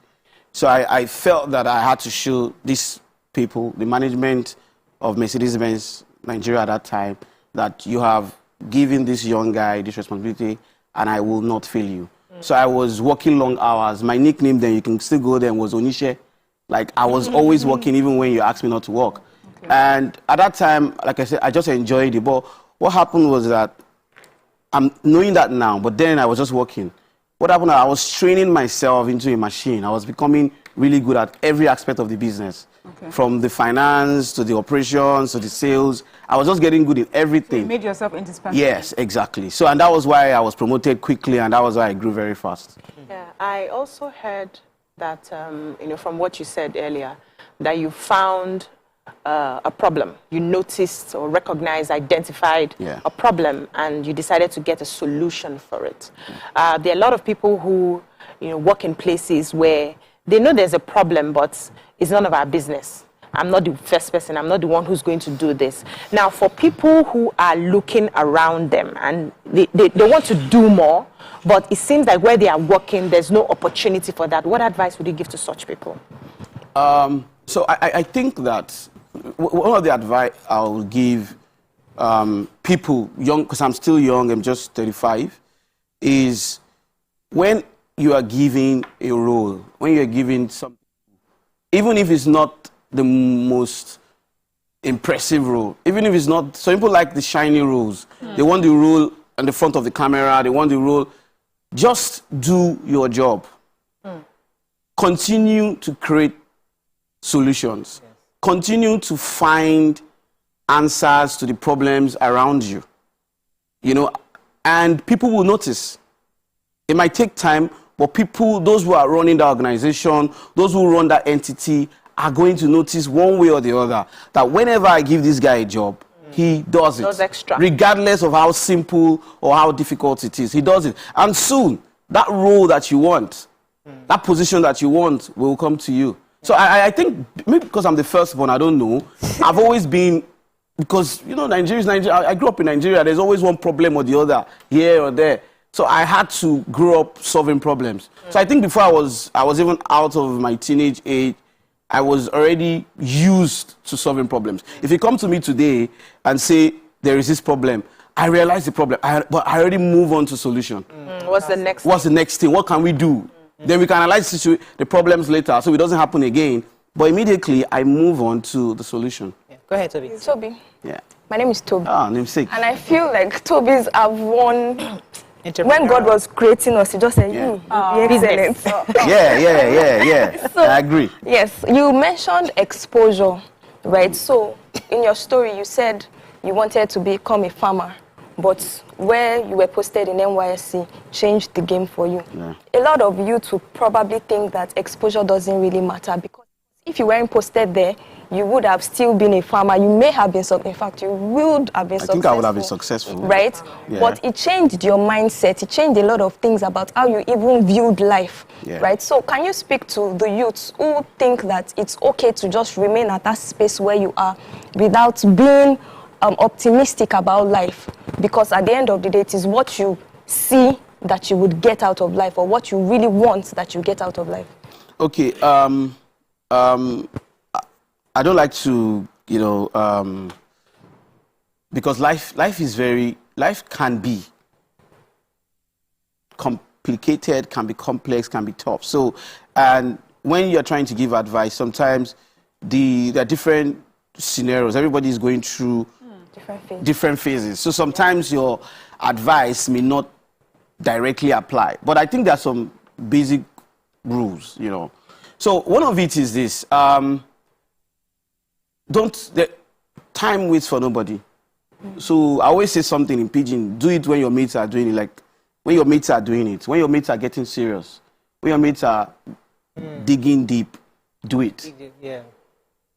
So I felt that I had to show these people, the management of Mercedes-Benz Nigeria at that time, that you have given this young guy this responsibility and I will not fail you. So I was working long hours. My nickname then, you can still go there, was Onishe. Like, I was always working even when you asked me not to work. Okay. And at that time, like I said, I just enjoyed it. But what happened was that, I'm knowing that now, but then I was just working. What happened, I was training myself into a machine. I was becoming really good at every aspect of the business. Okay. From the finance, to the operations, to the sales. I was just getting good in everything. So you made yourself indispensable. Yes, exactly. So, and that was why I was promoted quickly, and that was why I grew very fast. Yeah, I also heard that, from what you said earlier, that you found a problem. You noticed or recognized, identified a problem, and you decided to get a solution for it. There are a lot of people who, work in places where they know there's a problem, but it's none of our business. I'm not the first person. I'm not the one who's going to do this. Now, for people who are looking around them and they want to do more, but it seems like where they are working, there's no opportunity for that. What advice would you give to such people? So I think that one of the advice I will give people, young, because I'm still young, I'm just 35, is when you are given a role, when you're given something, even if it's not the most impressive role, even if it's not, some people like the shiny roles. They want the role in the front of the camera, they want the role. Just do your job. Continue to create solutions. Yes. Continue to find answers to the problems around you. And people will notice. It might take time, but people, those who are running the organization, those who run that entity, are going to notice one way or the other that whenever I give this guy a job, he does it. Extra. Regardless of how simple or how difficult it is, he does it. And soon, that role that you want, that position that you want will come to you. So I think, maybe because I'm the firstborn, I don't know, I've always been, because, Nigeria is Nigeria. I grew up in Nigeria. There's always one problem or the other, here or there. So I had to grow up solving problems. So I think before I was even out of my teenage age, I was already used to solving problems. If you come to me today and say, there is this problem, I realize the problem, but I already move on to solution. What's the next What's the next thing? What can we do? Then we can analyze the problems later so it doesn't happen again. But immediately, I move on to the solution. Yeah. Go ahead, Toby. Toby. Yeah. My name is Toby. Ah, namesake. And I feel like Toby's have won. When God was creating us, he just said, you be excellent. Yeah. So, I agree. Yes, you mentioned exposure, right? So, in your story, you said you wanted to become a farmer, but where you were posted in NYSC changed the game for you. Yeah. A lot of youth will probably think that exposure doesn't really matter, because if you weren't posted there, you would have still been a farmer. You may have been, in fact, you would have been successful. I think I would have been successful. Right? Yeah. But it changed your mindset. It changed a lot of things about how you even viewed life. Yeah. Right? So can you speak to the youths who think that it's okay to just remain at that space where you are without being optimistic about life? Because at the end of the day, it is what you see that you would get out of life, or what you really want that you get out of life. Okay. I don't like to, because life can be complicated, can be complex, can be tough. So, and when you're trying to give advice, sometimes there are different scenarios. Everybody is going through different phases. So sometimes your advice may not directly apply. But I think there are some basic rules, So one of it is this. Time waits for nobody. So I always say something in Pidgin, do it when your mates are doing it, like when your mates are doing it, when your mates are getting serious, when your mates are digging deep, do it. Yeah.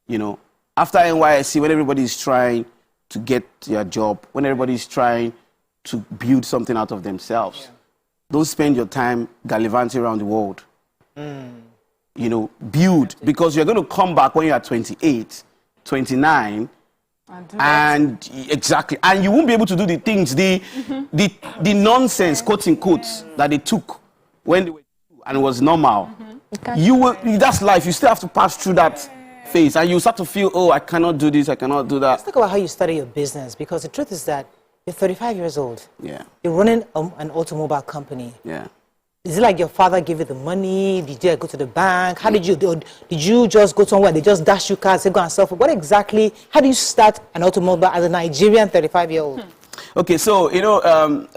You know, after NYSC, when everybody is trying to get their job, when everybody is trying to build something out of themselves, don't spend your time gallivanting around the world. You know, build, because you're going to come back when you are 28, 29, and exactly, and you won't be able to do the things, the nonsense, quote unquote, that they took when they were, and it was normal. You will, that's life. You still have to pass through that phase, and you start to feel, oh, I cannot do this, I cannot do that. Let's talk about how you started your business, because the truth is that you're 35 years old. Yeah. You're running an automobile company. Yeah. Is it like your father gave you the money? Did you go to the bank? How did you do? Did you just go somewhere? They just dash you cards, say go and sell? What exactly? How do you start an automobile as a Nigerian 35-year-old? Okay, so you know,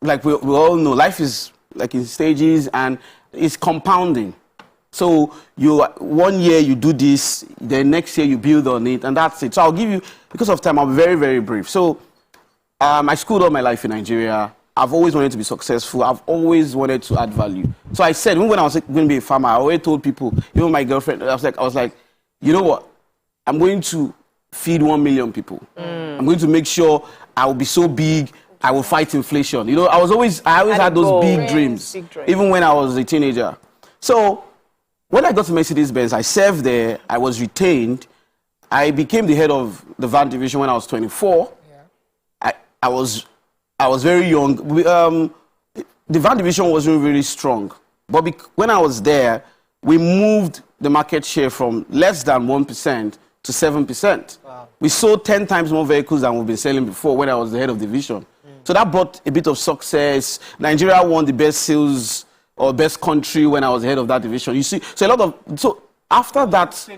like we all know, life is like in stages and it's compounding. So 1 year you do this, the next year you build on it, and that's it. So I'll give you, because of time, I'm very, very brief. So I schooled all my life in Nigeria. I've always wanted to be successful. I've always wanted to add value. So I said, when I was going to be a farmer, I always told people, even my girlfriend, I was like, you know what? I'm going to feed 1 million people. I'm going to make sure I will be so big, I will fight inflation. You know, I always had those big dreams, even when I was a teenager. So when I got to Mercedes-Benz, I served there, I was retained. I became the head of the van division when I was 24. Yeah. I was very young. The van division wasn't really strong. But when I was there, we moved the market share from less than 1% to 7%. Wow. We sold 10 times more vehicles than we've been selling before when I was the head of division. So that brought a bit of success. Nigeria won the best sales or best country when I was head of that division. You see, so after that,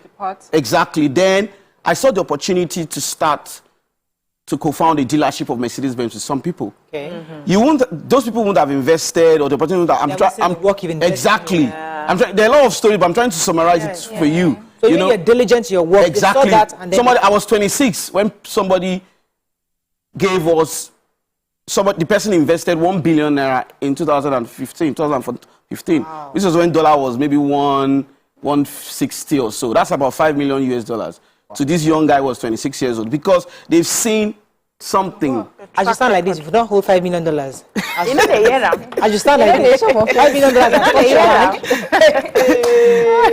exactly, then I saw the opportunity to start to co-found a dealership of Mercedes-Benz with some people. Okay. Those people wouldn't have invested, or the opportunity that exactly. Yeah. There are a lot of stories, but I'm trying to summarize it for you. So you're diligent to your work. Exactly. You saw that and then I was 26 when somebody gave us. The person invested 1 billion naira in 2015. Wow. This was when dollar was maybe 160 or so. That's about $5 million US. Wow. So this young guy was 26 years old because they've seen something. I just sound like this. If you don't hold $5 million, you know they hear them. I just sound like this. $5 million.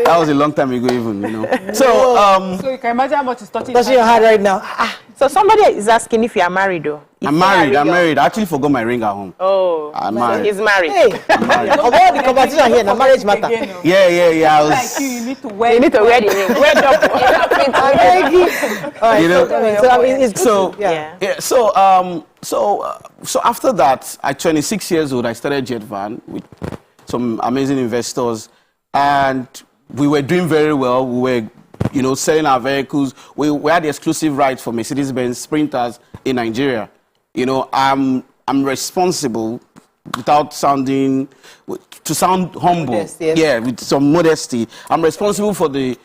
That was a long time ago, even, you know. So you can imagine how much is touching your heart right now. So somebody is asking if you are married, though. I'm married. I actually forgot my ring at home. Oh, I'm married. He's married. Hey, of all the conversation here, the marriage matter. Yeah. Like you need to wear. You need to wear the ring. Wear So after that, at 26 years old, I started Jet Van with some amazing investors, and we were doing very well. We were, selling our vehicles. We had the exclusive rights for Mercedes-Benz Sprinters in Nigeria. I'm responsible, without sound humble. Modest, yes. Yeah, with some modesty. I'm responsible for the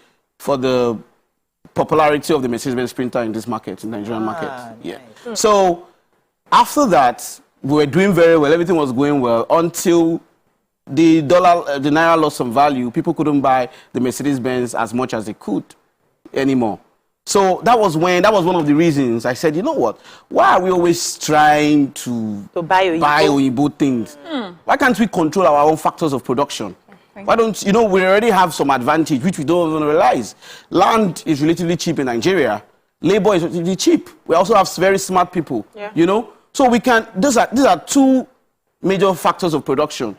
popularity of the Mercedes-Benz Sprinter in this market, in the Nigerian market. Yeah. Nice. So after that, we were doing very well. Everything was going well until the naira lost some value. People couldn't buy the Mercedes-Benz as much as they could anymore. So that was one of the reasons I said, you know what? Why are we always trying to buy Oyibo things? Why can't we control our own factors of production? Why don't, we already have some advantage, which we don't even realize. Land is relatively cheap in Nigeria. Labor is relatively cheap. We also have very smart people, So these are two major factors of production,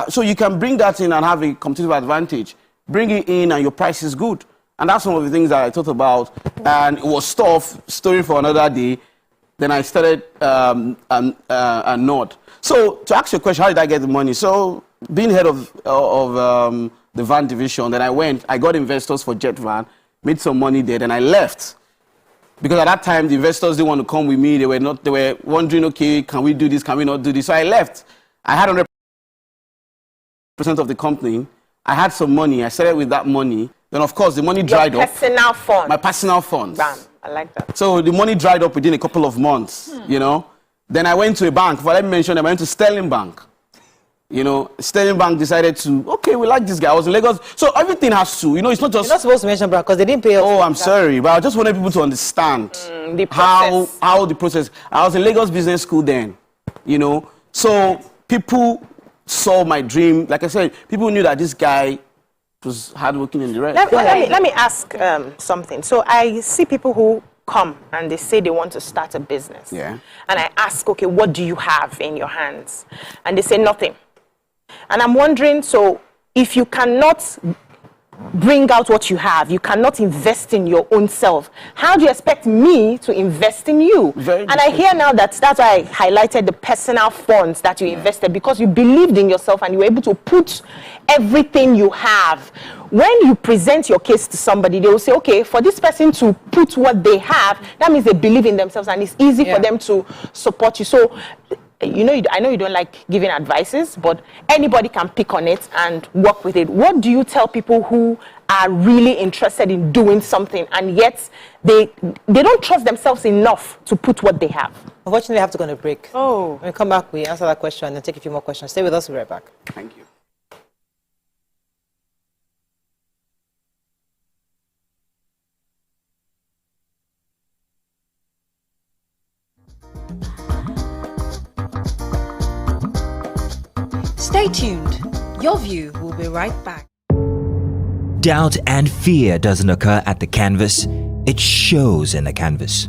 so you can bring that in and have a competitive advantage. Bring it in and your price is good. And that's one of the things that I thought about. And it was story for another day. Then I started a nod. So to ask your question, how did I get the money? So being head of the van division, then I got investors for Jet Van, made some money there, then I left. Because at that time, the investors didn't want to come with me. They were wondering, okay, can we do this? Can we not do this? So I left. I had 100% of the company. I had some money. I started with that money. Then, of course, the money dried up. Personal funds. My personal funds. Bam. I like that. So the money dried up within a couple of months, you know. Then I went to a bank. But let me mention, I went to Sterling Bank. You know, Sterling Bank decided to, okay, we like this guy. I was in Lagos. So everything has to, you know, it's not just... You're not supposed to mention, bro, because they didn't pay us. Oh, I'm sorry. But I just wanted people to understand the process. how the process... I was in Lagos Business School then, you know. So people saw my dream. Like I said, people knew that this guy was hardworking in the rest. Let me ask something. So I see people who come and they say they want to start a business. Yeah. And I ask, okay, what do you have in your hands? And they say nothing. And I'm wondering, so if you cannot bring out what you have, you cannot invest in your own self, how do you expect me to invest in you? And I hear now that's why I highlighted the personal funds that you invested, because you believed in yourself and you were able to put everything you have. When you present your case to somebody, they will say, okay, for this person to put what they have, that means they believe in themselves and it's easy for them to support you. So, you know, I know you don't like giving advices, but anybody can pick on it and work with it. What do you tell people who are really interested in doing something and yet they don't trust themselves enough to put what they have? Unfortunately, I have to go on a break. Oh. When we come back, we answer that question and then take a few more questions. Stay with us, we'll be right back. Thank you. Stay tuned. Your View will be right back. Doubt and fear doesn't occur at the canvas, it shows in the canvas.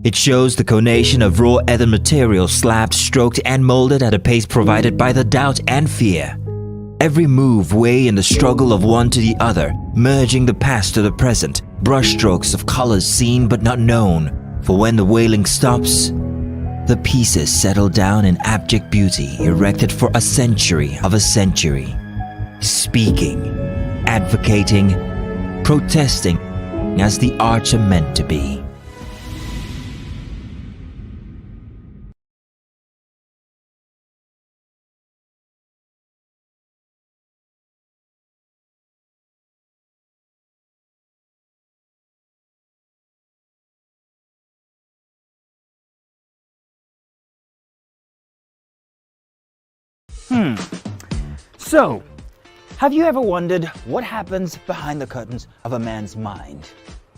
It shows the conation of raw earthen material slabbed, stroked and molded at a pace provided by the doubt and fear. Every move weigh in the struggle of one to the other, merging the past to the present, brushstrokes of colors seen but not known. For when the wailing stops, the pieces settle down in abject beauty erected for a century of a century. Speaking, advocating, protesting as the arts are meant to be. So, have you ever wondered what happens behind the curtains of a man's mind?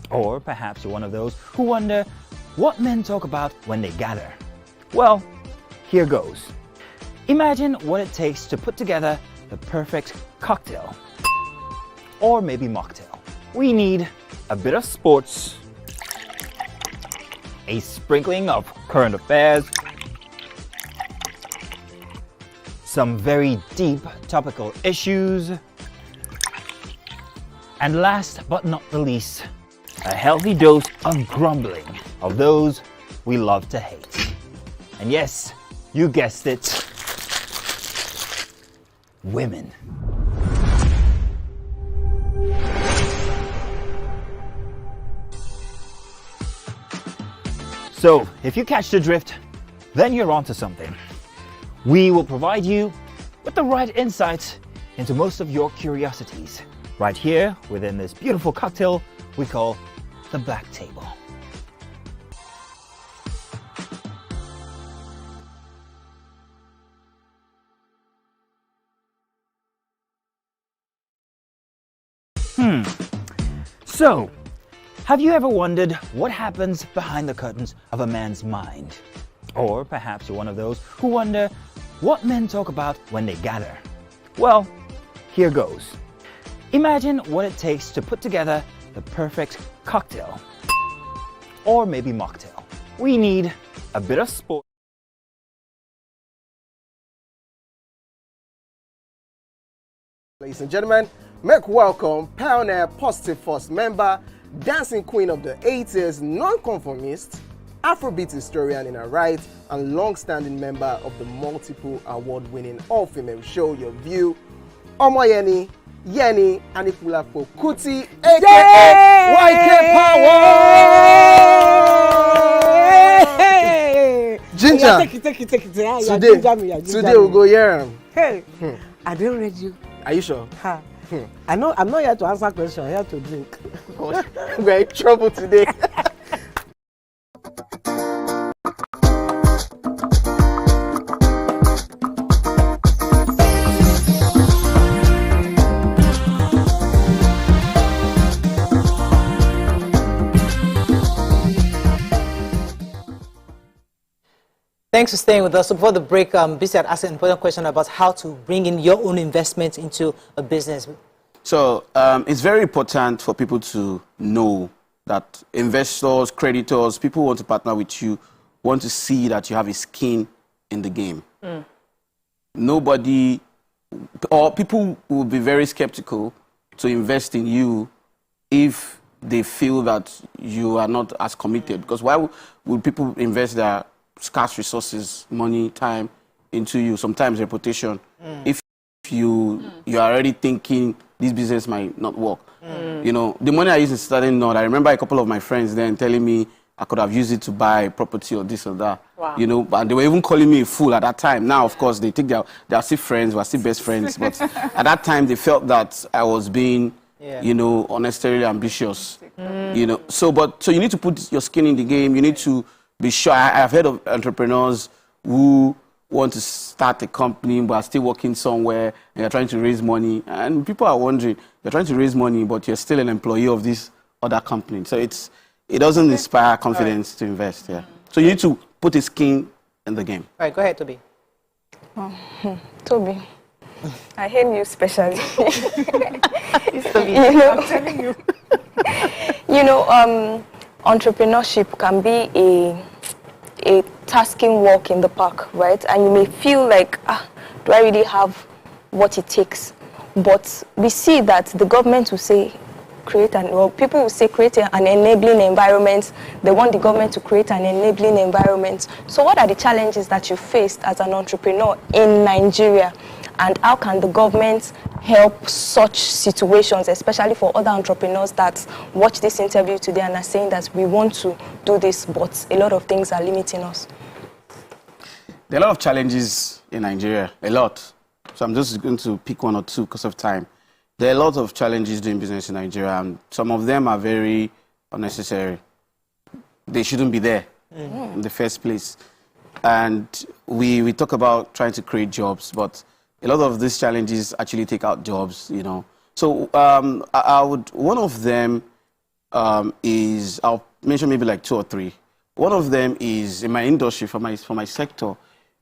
Or perhaps you're one of those who wonder what men talk about when they gather. Well, here goes. Imagine what it takes to put together the perfect cocktail. Or maybe mocktail. We need a bit of sports, a sprinkling of current affairs, some very deep topical issues, and last but not the least, a healthy dose of grumbling of those we love to hate. And yes, you guessed it, women. So, if you catch the drift, then you're onto something. We will provide you with the right insights into most of your curiosities, right here within this beautiful cocktail we call the Black Table. So, have you ever wondered what happens behind the curtains of a man's mind? Or perhaps you're one of those who wonder what men talk about when they gather. Well, here goes. Imagine what it takes to put together the perfect cocktail. Or maybe mocktail. We need a bit of sport. Ladies and gentlemen, make welcome pioneer Positive Force member, dancing queen of the 80s, non-conformist, Afrobeat historian in her right, and long-standing member of the multiple award-winning all-female show Your View, Omoyeni, Yeni, Anikulapo Kuti, aka YK Power! Ginger! Yeah, take it. Today we'll go here. Hey, I don't read you. Are you sure? Ha. I'm not here to answer questions. I'm here to drink. We're in trouble today. Thanks for staying with us. So before the break, BC had asked an important question about how to bring in your own investment into a business. So it's very important for people to know that investors, creditors, people who want to partner with you, want to see that you have a skin in the game. Nobody, or people will be very skeptical to invest in you if they feel that you are not as committed. Because why would people invest their scarce resources, money, time into you, sometimes reputation, if you are already thinking this business might not work? You know, the money I used in starting Nord, I remember a couple of my friends then telling me I could have used it to buy property or this or that. Wow. You know, and they were even calling me a fool at that time. Now, of course, they think they are still friends, we're still best friends. But at that time, they felt that I was being, you know, unnecessarily ambitious. You know, so you need to put your skin in the game. You need to be sure. I've heard of entrepreneurs who want to start a company but are still working somewhere and you're trying to raise money. And people are wondering, you're trying to raise money but you're still an employee of this other company. So it doesn't inspire confidence to invest. Yeah. So you need to put a skin in the game. All right, go ahead, Toby. Toby, I hate you especially. I'm telling you. You know, entrepreneurship can be a tasking walk in the park, right? And you may feel like, do I really have what it takes? But we see that the government will say, people will say create an enabling environment. They want the government to create an enabling environment. So what are the challenges that you faced as an entrepreneur in Nigeria? And how can the government help such situations, especially for other entrepreneurs that watch this interview today and are saying that we want to do this, but a lot of things are limiting us? There are a lot of challenges in Nigeria, a lot. So I'm just going to pick one or two because of time. There are a lot of challenges doing business in Nigeria, and some of them are very unnecessary. They shouldn't be there in the first place. And we talk about trying to create jobs, but a lot of these challenges actually take out jobs, you know. So one of them is, I'll mention maybe like two or three. One of them is, in my industry, for my sector,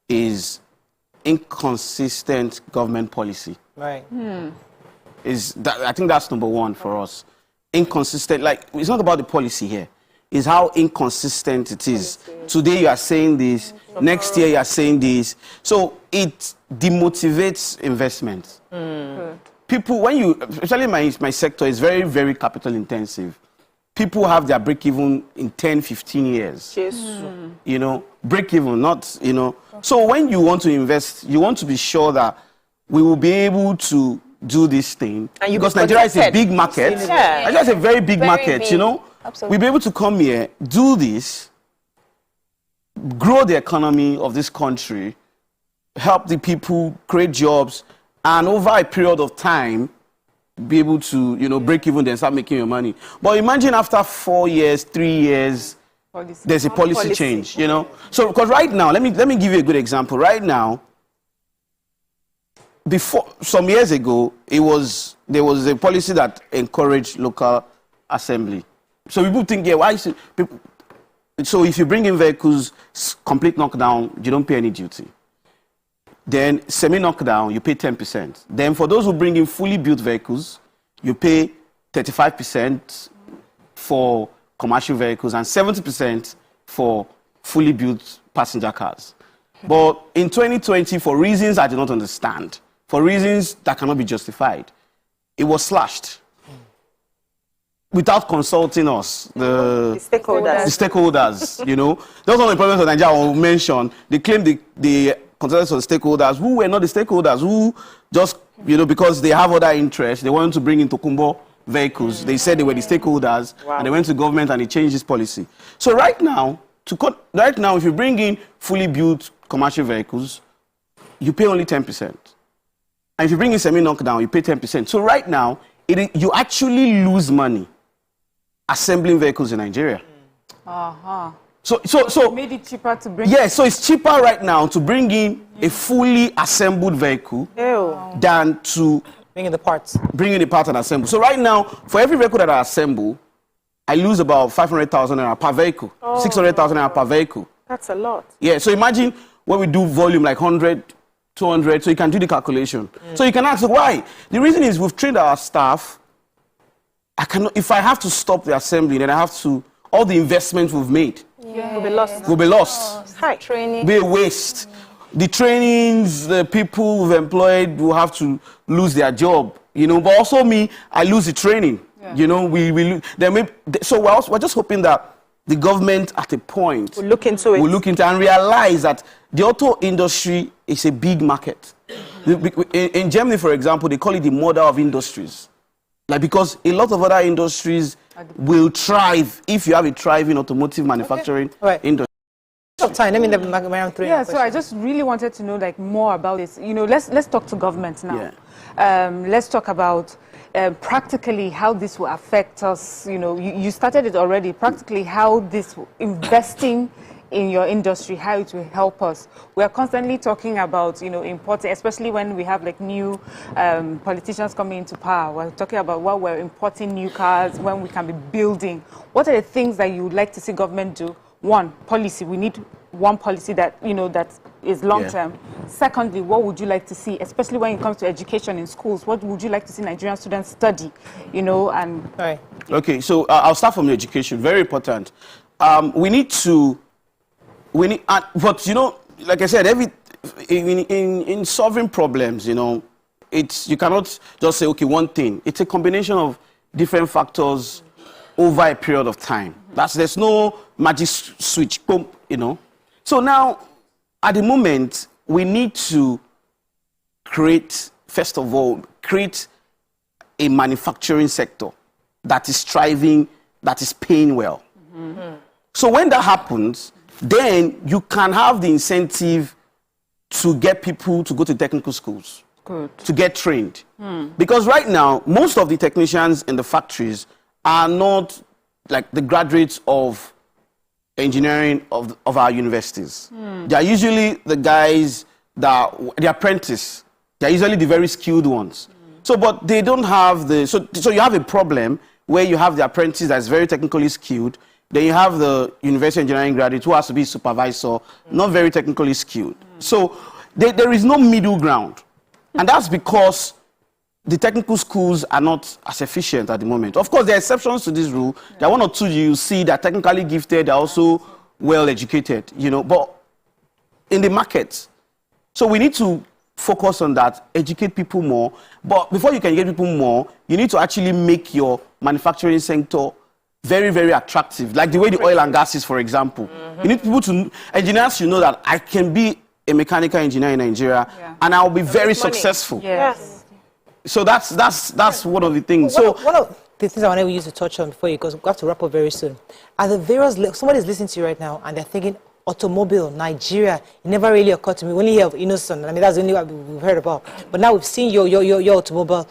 is inconsistent government policy. Right. I think that's number one for us. Inconsistent, like, it's not about the policy here. It's how inconsistent it is. Today you are saying this, next year you are saying this. So it demotivates investment. People, especially my sector is very, very capital intensive. People have their break even in 10, 15 years. You know, break even, not, you know. So when you want to invest, you want to be sure that we will be able to do this thing. Because Nigeria is a big market. Nigeria is a very big market, you know. Absolutely. We'll be able to come here, do this, grow the economy of this country, help the people, create jobs, and over a period of time, be able to, you know, break even, then start making your money. But imagine after 4 years, 3 years, there's a policy change, you know. So, because right now, let me give you a good example. Right now, before some years ago, there was a policy that encouraged local assembly. So people think, yeah, why should people? So if you bring in vehicles, complete knockdown, you don't pay any duty. Then semi-knockdown, you pay 10%. Then for those who bring in fully built vehicles, you pay 35% for commercial vehicles and 70% for fully built passenger cars. But in 2020, for reasons I do not understand, for reasons that cannot be justified, it was slashed. Without consulting us, the stakeholders, you know. That's one of the problems of Nigeria I will mention. They claim the consultants of the stakeholders who were not the stakeholders, who just, you know, because they have other interests, they wanted to bring in Tokumbo vehicles. They said they were the stakeholders, and they went to government and they changed this policy. So right now, if you bring in fully built commercial vehicles, you pay only 10%. And if you bring in semi-knockdown, you pay 10%. So right now, you actually lose money assembling vehicles in Nigeria. So made it cheaper to bring. Yeah, so it's cheaper right now to bring in a fully assembled vehicle than to bring in the parts. Bring in the parts and assemble. So right now, for every vehicle that I assemble, I lose about 500,000 naira per vehicle, 600,000 naira per vehicle. That's a lot. Yeah, so imagine when we do volume like 100, 200, so you can do the calculation. So you can ask why. The reason is we've trained our staff. I cannot, if I have to stop the assembly, then I have to, all the investments we've made will be lost. Will be lost. Training. Be a waste. The trainings, the people we've employed will have to lose their job, you know, but also me, I lose the training. You know, so we're just hoping that the government at a point will look into it. Will look into and realize that the auto industry is a big market. In Germany, for example, they call it the mother of industries. Like, because a lot of other industries will thrive if you have a thriving automotive manufacturing industry. Time. Let me yeah, so I just really wanted to know like more about this. You know, let's talk to government now. Yeah. Let's talk about practically how this will affect us. You know, you started it already. Practically how this investing in your industry, how it will help us. We are constantly talking about, you know, importing, especially when we have like new politicians coming into power. We're talking about what we're importing new cars, when we can be building. What are the things that you would like to see government do? One, policy. We need one policy that, you know, that is long-term. Yeah. Secondly, what would you like to see, especially when it comes to education in schools? What would you like to see Nigerian students study, you know, and... Okay, so I'll start from the education. Very important. But, you know, like I said, in solving problems, you know, you cannot just say, okay, one thing. It's a combination of different factors over a period of time. There's no magic switch, boom, you know. So now, at the moment, we need to create, first of all, a manufacturing sector that is thriving, that is paying well. So when that happens, then you can have the incentive to get people to go to technical schools, to get trained. Because right now, most of the technicians in the factories are not like the graduates of engineering of our universities. They are usually the guys the apprentice. They are usually the very skilled ones. So, but they don't have so you have a problem where you have the apprentice that's very technically skilled. Then you have the university engineering graduate who has to be supervisor, not very technically skilled. So there is no middle ground. And that's because the technical schools are not as efficient at the moment. Of course, there are exceptions to this rule. There are one or two you see that are technically gifted, they're also well educated, you know, but in the market. So we need to focus on that, educate people more. But before you can get people more, you need to actually make your manufacturing sector very, very attractive. Like the way the oil and gas is, for example. You need people engineers should know that I can be a mechanical engineer in Nigeria and I'll be very successful. Yes. So that's one of the things. One of the things I want to use to touch on before you, because we have to wrap up very soon. Are the various, somebody's listening to you right now and they're thinking, automobile, Nigeria, it never really occurred to me. We only hear of Innocent, I mean, that's the only one we've heard about. But now we've seen your automobile.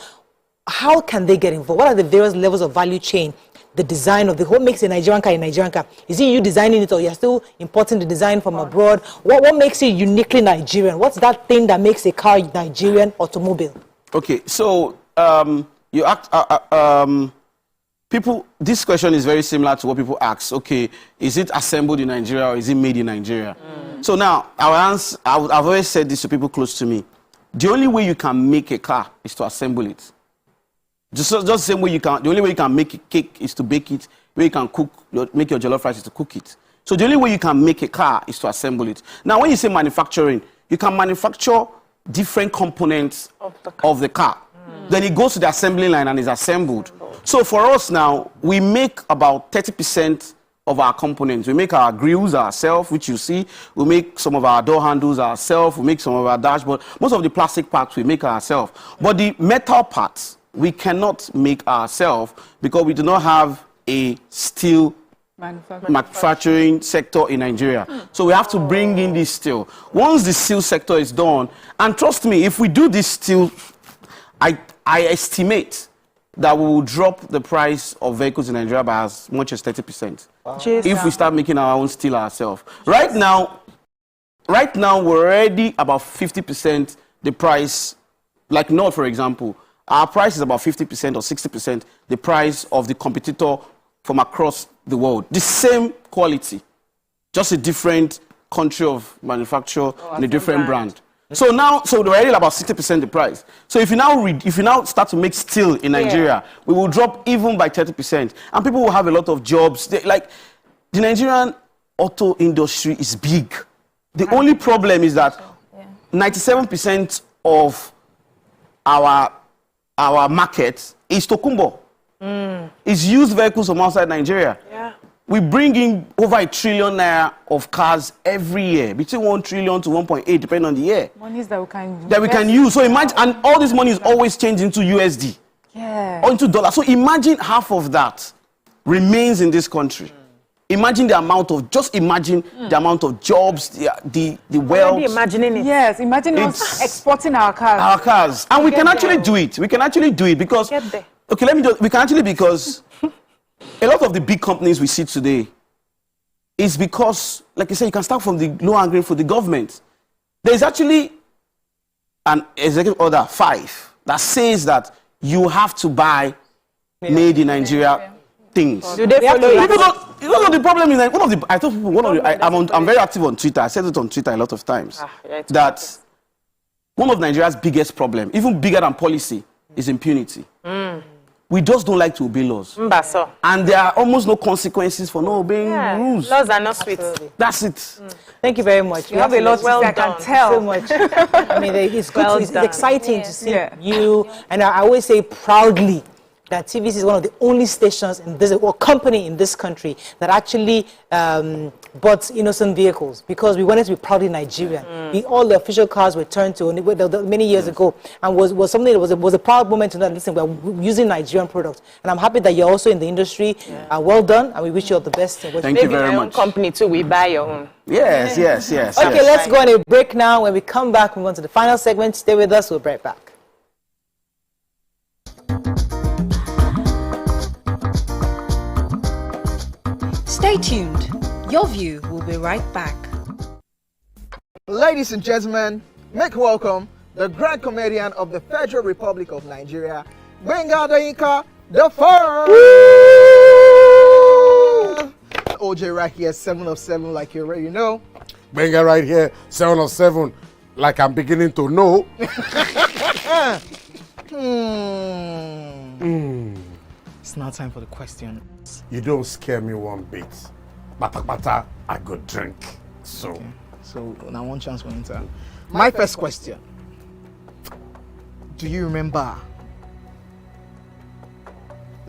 How can they get involved? What are the various levels of value chain? The design of what makes a Nigerian car a Nigerian car? Is it you designing it or you're still importing the design from abroad? What makes it uniquely Nigerian? What's that thing that makes a car Nigerian automobile? Okay, so people, this question is very similar to what people ask. Okay, is it assembled in Nigeria or is it made in Nigeria? So now, I've always said this to people close to me. The only way you can make a car is to assemble it. Just the same way the only way you can make a cake is to bake it. The way you can make your jollof rice is to cook it. So the only way you can make a car is to assemble it. Now, when you say manufacturing, you can manufacture different components of the car. Then it goes to the assembly line and is assembled. So for us now, we make about 30% of our components. We make our grills ourselves, which you see. We make some of our door handles ourselves. We make some of our dashboard. Most of the plastic parts we make ourselves. But the metal parts, we cannot make ourselves because we do not have a steel manufacturing sector in Nigeria. So we have to bring in this steel. Once the steel sector is done, and trust me, if we do this steel I estimate that we will drop the price of vehicles in Nigeria by as much as 30%. Wow. If we start making our own steel ourselves. Right now, we're already about 50% the price, like North, for example. Our price is about 50% or 60% the price of the competitor from across the world. The same quality, just a different country of manufacture and a different brand. So they're already about 60% the price. So if you now start to make steel in Nigeria, we will drop even by 30%, and people will have a lot of jobs. The Nigerian auto industry is big. The only problem is that 97% of our market is Tokumbo. It's used vehicles from outside Nigeria. Yeah. We bring in over ₦1 trillion of cars every year, between 1 trillion to 1.8, depending on the year. Monies that we can use. So imagine, and all this money is always changed into USD or into dollars. So imagine half of that remains in this country. Imagine the amount of, the amount of jobs, the wealth. Already imagining it. Yes, imagine us exporting our cars. Our cars. And we can actually do it. We can actually do it because, because a lot of the big companies we see today is because, like I said, you can start from the low-hanging for the government. There's actually an executive order 5 that says that you have to buy made in Nigeria things. Do they follow it? The problem is that I'm very active on Twitter. I said it on Twitter a lot of times. That one of Nigeria's biggest problems, even bigger than policy, is impunity. We just don't like to obey laws. And there are almost no consequences for not obeying rules. Laws are not sweet. That's it. Thank you very much. You have a lot I can tell. So much. I mean, it's good. It's exciting to see you. And I always say proudly that TVC is one of the only stations in this, or company in this country that actually bought innocent vehicles, because we wanted to be proudly Nigerian. All the official cars were turned to many years ago, and was something that was a proud moment to know, listen, we're using Nigerian products. And I'm happy that you're also in the industry. Well done, and we wish you all the best. Thank you very much. Company too, we buy your own. Yes. Okay, let's go on a break now. When we come back, we move on to the final segment. Stay with us, we'll be right back. Stay tuned. Your View will be right back. Ladies and gentlemen, make welcome the grand comedian of the Federal Republic of Nigeria, Gbenga Adeyinka the First. OJ right here, 7 of 7, like you already know. Gbenga right here, 7 of 7, like I'm beginning to know. It's now time for the question. You don't scare me one bit. Bata, I go drink. So now one chance for enter. My first question. Do you remember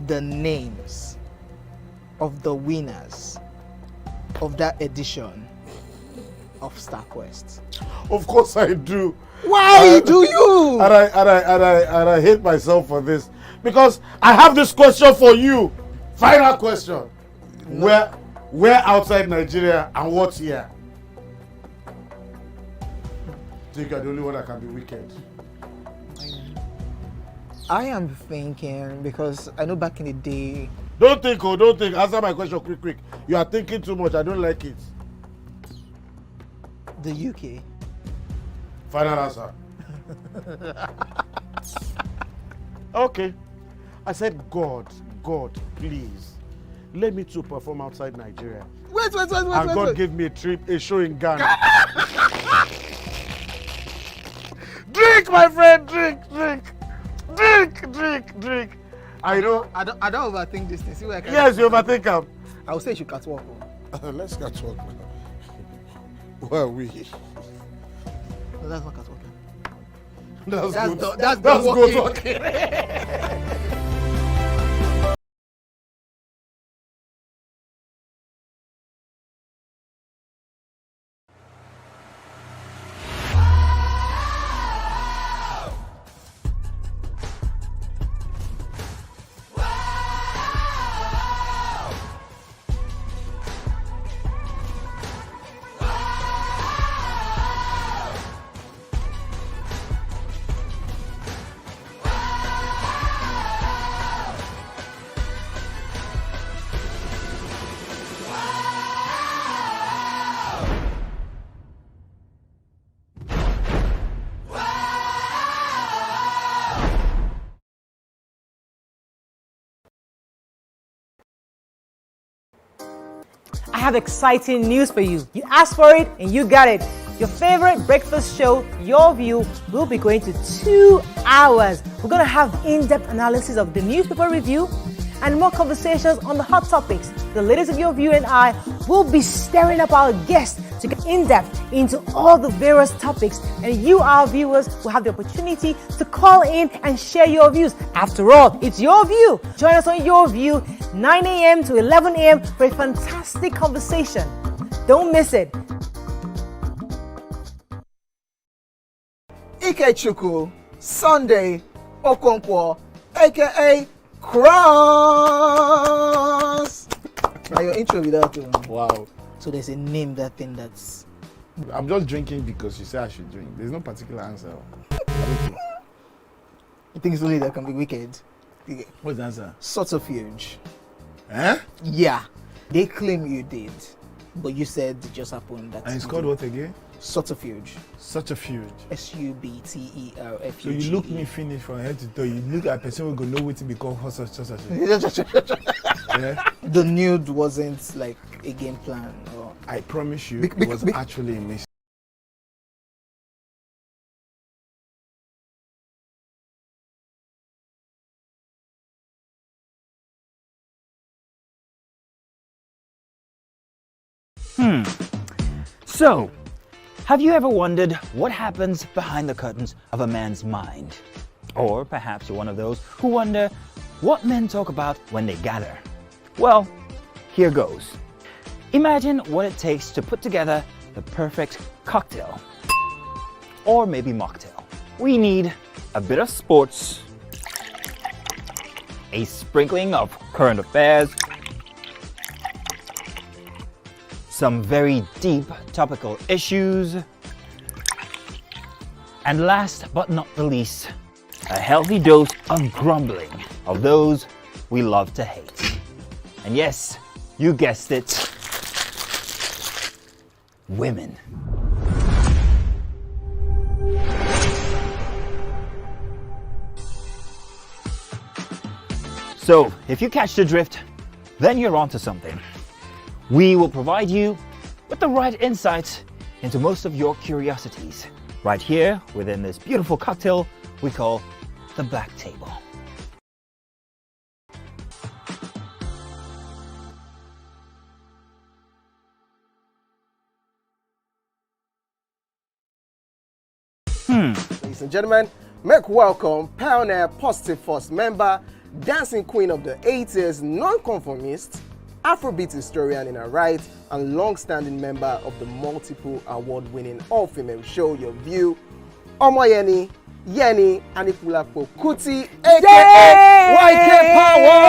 the names of the winners of that edition of StarQuest? Of course I do. Why do you? And I hate myself for this, because I have this question for you. Final question. No. Where outside Nigeria and what year? Think you're the only one that can be wicked. I am thinking, because I know back in the day. Don't think. Answer my question quick. You are thinking too much. I don't like it. The UK. Final answer. Okay. I said, God, please, let me to perform outside Nigeria. Wait. And God gave me a trip, a show in Ghana. Drink, my friend, drink. I don't overthink this thing. See where I can. Yes, you overthink them. I would say you should catwalk. Let's catwalk now. Where are we? No, that's not catwalking. That's good talking. I have exciting news for you. You asked for it and you got it. Your favorite breakfast show, Your View, will be going to 2 hours. We're going to have in-depth analysis of the newspaper review and more conversations on the hot topics. The ladies of Your View and I will be stirring up our guests to get in-depth into all the various topics, and you, our viewers, will have the opportunity to call in and share your views. After all, it's Your View. Join us on Your View, 9 a.m. to 11 a.m. for a fantastic conversation. Don't miss it. Ikechukwu Sunday Okonkwo, aka Cross. Now your intro without one. Wow. So there's a name that thing that's. I'm just drinking because you say I should drink. There's no particular answer. You think it's only that can be wicked? What's the answer? Subterfuge. Eh? Yeah. They claim you did, but you said it just happened. That And it's called what again? Subterfuge. Subterfuge. Subterfuge. So you look me finish from head to toe. You look at a person who go know what to be called subterfuge. Yeah? The nude wasn't like a game plan. Or... I promise you, it was actually a mistake. So, have you ever wondered what happens behind the curtains of a man's mind? Or perhaps you're one of those who wonder what men talk about when they gather. Well, here goes. Imagine what it takes to put together the perfect cocktail. Or maybe mocktail. We need a bit of sports, a sprinkling of current affairs, some very deep topical issues, and last but not the least, a healthy dose of grumbling of those we love to hate. And yes, you guessed it, women. So, if you catch the drift, then you're onto something. We will provide you with the right insights into most of your curiosities, right here within this beautiful cocktail we call the Black Table. Ladies and gentlemen, make welcome pioneer Positive Force member, dancing queen of the 80s, non-conformist, Afrobeat historian in her right, and long-standing member of the multiple award-winning all-female show Your View, Omoyeni Yeni Anikulapo Kuti, aka YK Power!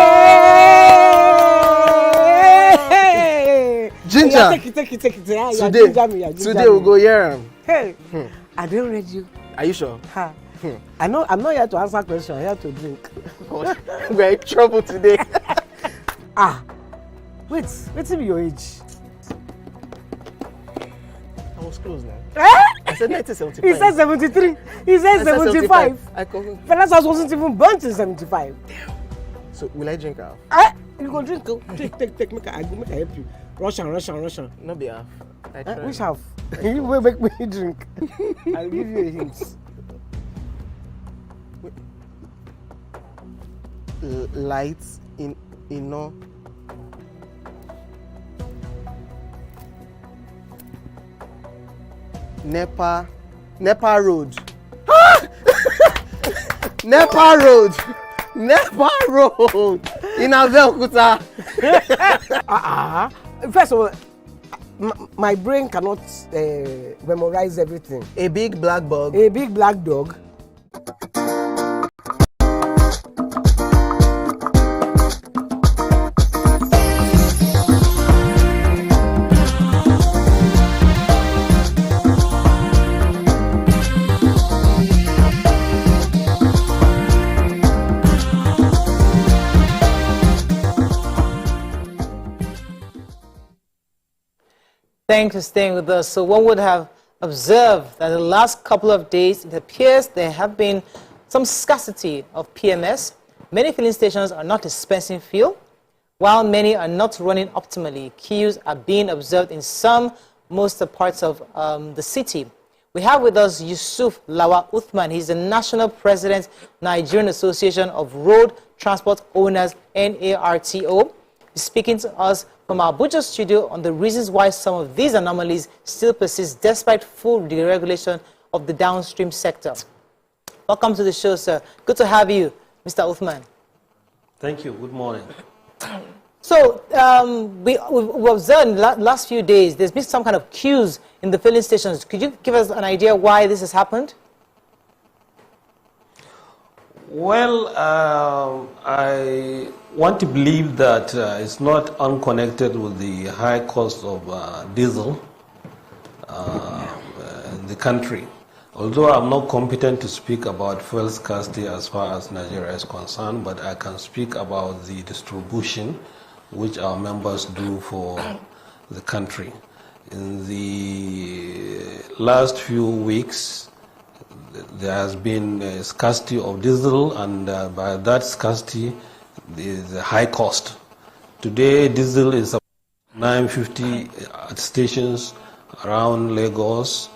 Ginger! Yeah, take it. Today we'll go here. Hey, I didn't read you. Are you sure? Ha. I'm not here to answer questions, I'm here to drink. We're in trouble today. Wait till your age. I was close now. Eh? I said 1975. He said 73. He said 75. Fellas wasn't even born till 75. So will I drink half? You go drink. Take. Make I help you. Russian. No be half. Which half? You will make me drink. I'll give you a hint. Lights in no. Nepa Road. Nepa Road in Abeokuta. First of all, my brain cannot memorize everything. A big black bug. A big black dog. Thanks for staying with us. So one would have observed that in the last couple of days, it appears there have been some scarcity of PMS. Many filling stations are not dispensing fuel. While many are not running optimally, queues are being observed in most parts of the city. We have with us Yusuf Lawa Uthman. He's the National President, Nigerian Association of Road Transport Owners, NARTO. He's speaking to us from our Abuja studio on the reasons why some of these anomalies still persist despite full deregulation of the downstream sector. Welcome to the show, sir. Good to have you, Mr. Uthman. Thank you. Good morning. So we've observed in the last few days, there's been some kind of queues in the filling stations. Could you give us an idea why this has happened? Well, I want to believe that it's not unconnected with the high cost of diesel in the country. Although I'm not competent to speak about fuel scarcity as far as Nigeria is concerned, but I can speak about the distribution which our members do for the country. In the last few weeks, there has been a scarcity of diesel, and by that scarcity, the high cost. Today, diesel is about 950 at stations around Lagos,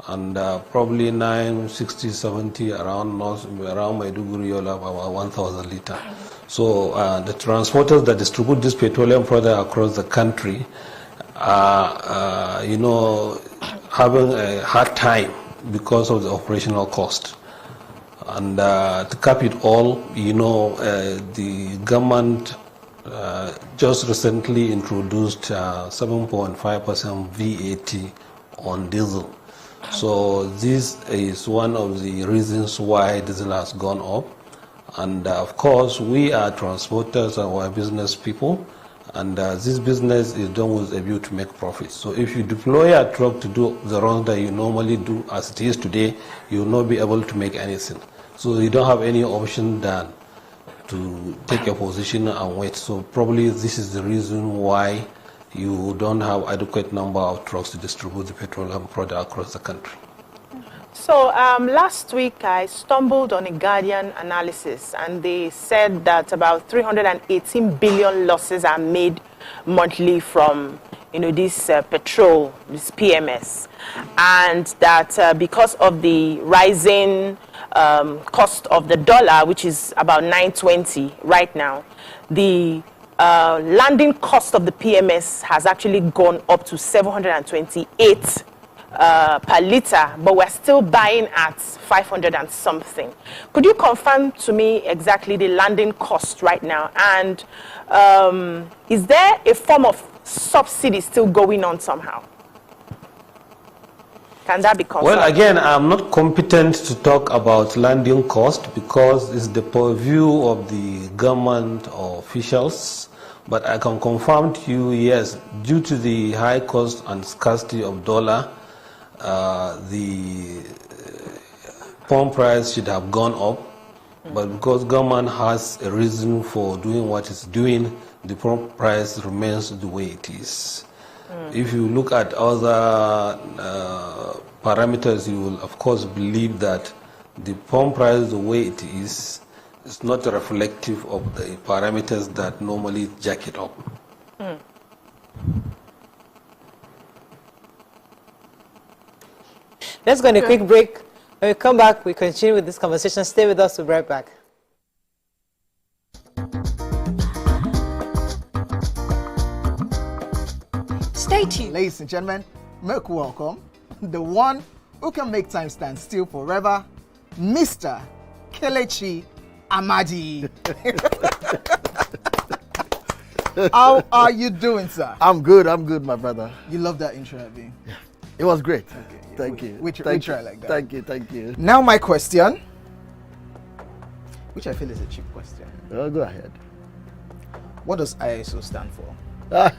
and probably 960, 70 around Maiduguri, you'll have about 1,000 litre. So the transporters that distribute this petroleum product across the country are, having a hard time because of the operational cost. And to cap it all, the government just recently introduced 7.5% VAT on diesel. So this is one of the reasons why diesel has gone up. And of course, we are transporters and we're business people. And this business is done with a view to make profit. So if you deploy a truck to do the runs that you normally do as it is today, you will not be able to make anything. So you don't have any option than to take a position and wait. So probably this is the reason why you don't have adequate number of trucks to distribute the petroleum product across the country. So last week I stumbled on a Guardian analysis, and they said that about 318 billion losses are made monthly from this petrol, this PMS, and that because of the rising cost of the dollar, which is about 920 right now, the landing cost of the PMS has actually gone up to 728 per liter, but we're still buying at 500 and something. Could you confirm to me exactly the landing cost right now? And is there a form of subsidy still going on somehow? Can that be confirmed? Well, again, I'm not competent to talk about landing cost because it's the purview of the government officials. But I can confirm to you, yes, due to the high cost and scarcity of dollar, the pump price should have gone up. But because government has a reason for doing what it's doing, the pump price remains the way it is. If you look at other parameters, you will of course believe that the pump price, the way it is not reflective of the parameters that normally jack it up. Let's go on a quick break. When we come back, we continue with this conversation. Stay with us, we'll be right back. Stay tuned. Ladies and gentlemen, make welcome the one who can make time stand still forever, Mr. Kelechi Amadi. How are you doing, sir? I'm good, my brother. You love that intro, Abi? Yeah. It was great. Okay. Thank you. We try like that. Thank you. Now my question, which I feel is a cheap question. Oh, go ahead. What does ISO stand for? That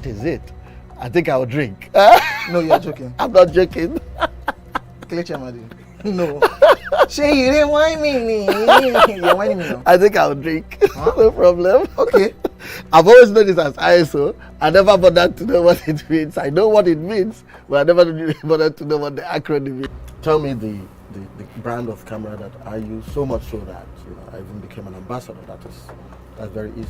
is it. I think I'll drink. No, you're joking. I'm not joking. Kelechi Amadi. No. Shay, you didn't whine me. You're whining me now. I think I'll drink. Huh? No problem. Okay. I've always known it as ISO. I never bothered to know what it means. I know what it means, but I never bothered to know what the acronym is. Tell me the brand of camera that I use, so much so that I even became an ambassador. That's very easy.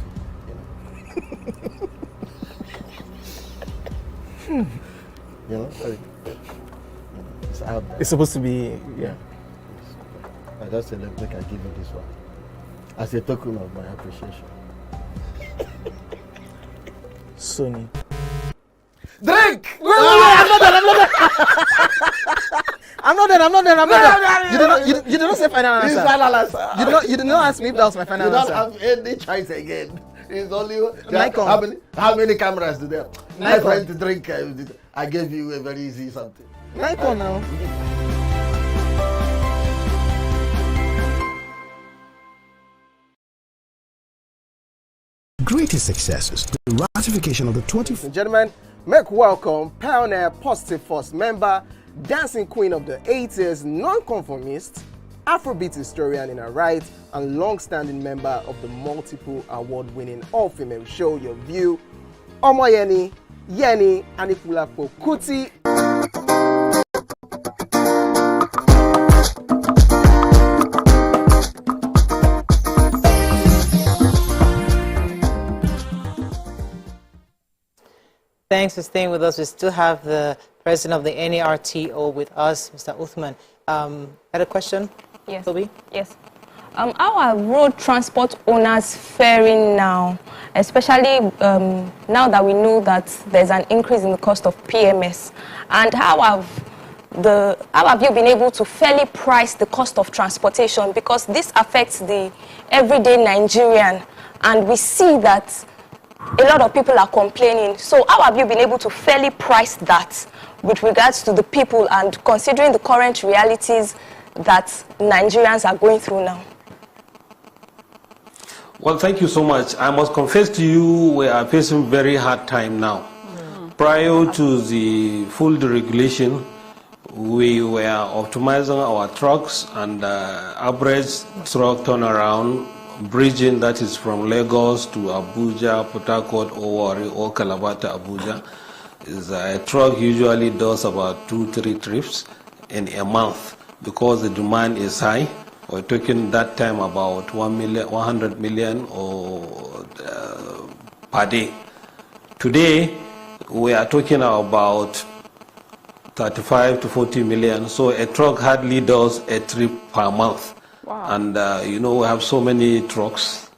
It's out there. It's supposed to be, yeah. I just said, look, I give you this one as a token of my appreciation. Sony. Drink! I'm not done. You did not say final answer. Final answer. You did not ask me if that was my final answer. You don't have any choice again. It's only Nikon. how many cameras do they have? Nikon. My friend to drink. I gave you a very easy something. Nikon now. Greatest successes, the ratification of the 24th. And gentlemen, make welcome pioneer Positive Force member, dancing queen of the 80s, non-conformist, Afrobeat historian in her right, and long-standing member of the multiple award-winning all-female show Your View, Omoyeni, Yeni, Anikulapo Kuti. Thanks for staying with us. We still have the president of the NARTO with us, Mr. Uthman. Had a question? Yes. Toby? Yes. How are road transport owners faring now, especially now that we know that there's an increase in the cost of PMS? And how have you been able to fairly price the cost of transportation? Because this affects the everyday Nigerian, and we see that a lot of people are complaining. So how have you been able to fairly price that with regards to the people and considering the current realities that Nigerians are going through now? Well, thank you so much. I must confess to you, we are facing very hard time now. Prior to the full deregulation, we were optimizing our trucks, and average truck turnaround bridging, that is from Lagos to Abuja, Port Harcourt, Owari, or Calabar to Abuja, is a truck usually does about 2-3 trips in a month because the demand is high. We're talking that time about 100 million or per day. Today, we are talking about 35 to 40 million. So a truck hardly does a trip per month. Wow. And we have so many trucks.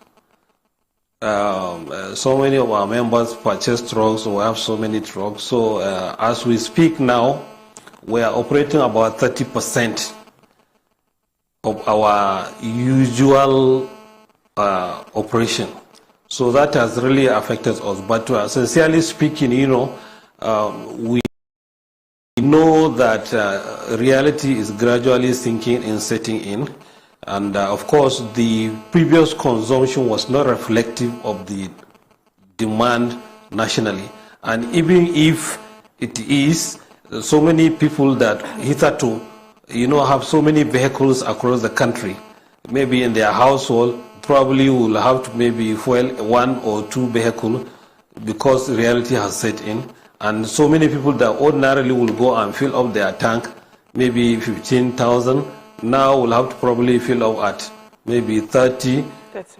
So many of our members purchase trucks, so we have so many trucks. So as we speak now, we are operating about 30% of our usual operation. So that has really affected us. But sincerely speaking, we know that reality is gradually sinking and setting in. And of course, the previous consumption was not reflective of the demand nationally. And even if it is, so many people that hitherto, have so many vehicles across the country, maybe in their household, probably will have to maybe fuel 1 or 2 vehicles because reality has set in. And so many people that ordinarily will go and fill up their tank, maybe 15,000, now will have to probably fill up at maybe 30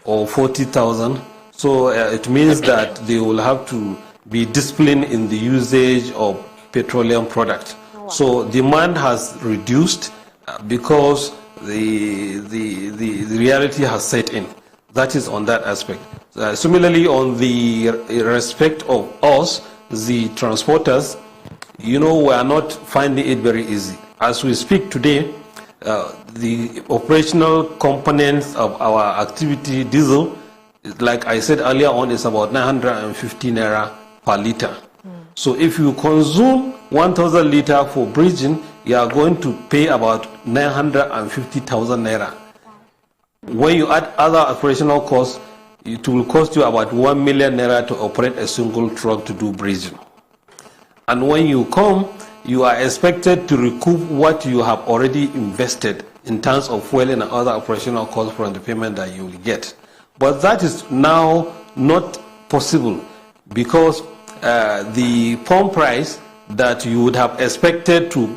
or 40,000. So it means that they will have to be disciplined in the usage of petroleum product. Oh, wow. So demand has reduced because the reality has set in. That is on that aspect. Similarly, on the respect of us, the transporters, we are not finding it very easy. As we speak today, the operational components of our activity, diesel, like I said earlier on, is about 950 naira per liter. So if you consume 1,000 liter for bridging, you are going to pay about 950,000 naira. When you add other operational costs, it will cost you about 1 million naira to operate a single truck to do bridging. And when you come, you are expected to recoup what you have already invested in terms of fuel and other operational costs from the payment that you will get. But that is now not possible because the pump price that you would have expected to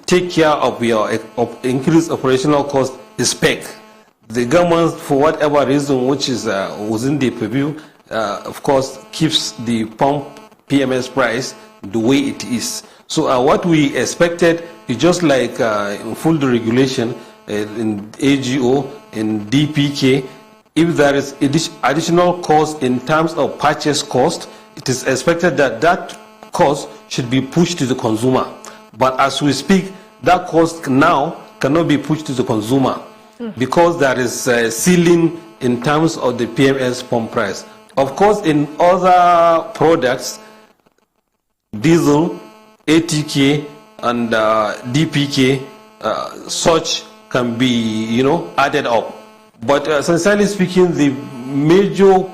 take care of your increased operational cost is PEG. The government, for whatever reason, which is within the purview, of course, keeps the pump PMS price the way it is. So what we expected is just like in full regulation in AGO, in DPK, if there is additional cost in terms of purchase cost, it is expected that that cost should be pushed to the consumer. But as we speak, that cost now cannot be pushed to the consumer because there is a ceiling in terms of the PMS pump price. Of course, in other products, diesel, ATK, and DPK, such can be, added up. But sincerely speaking, the major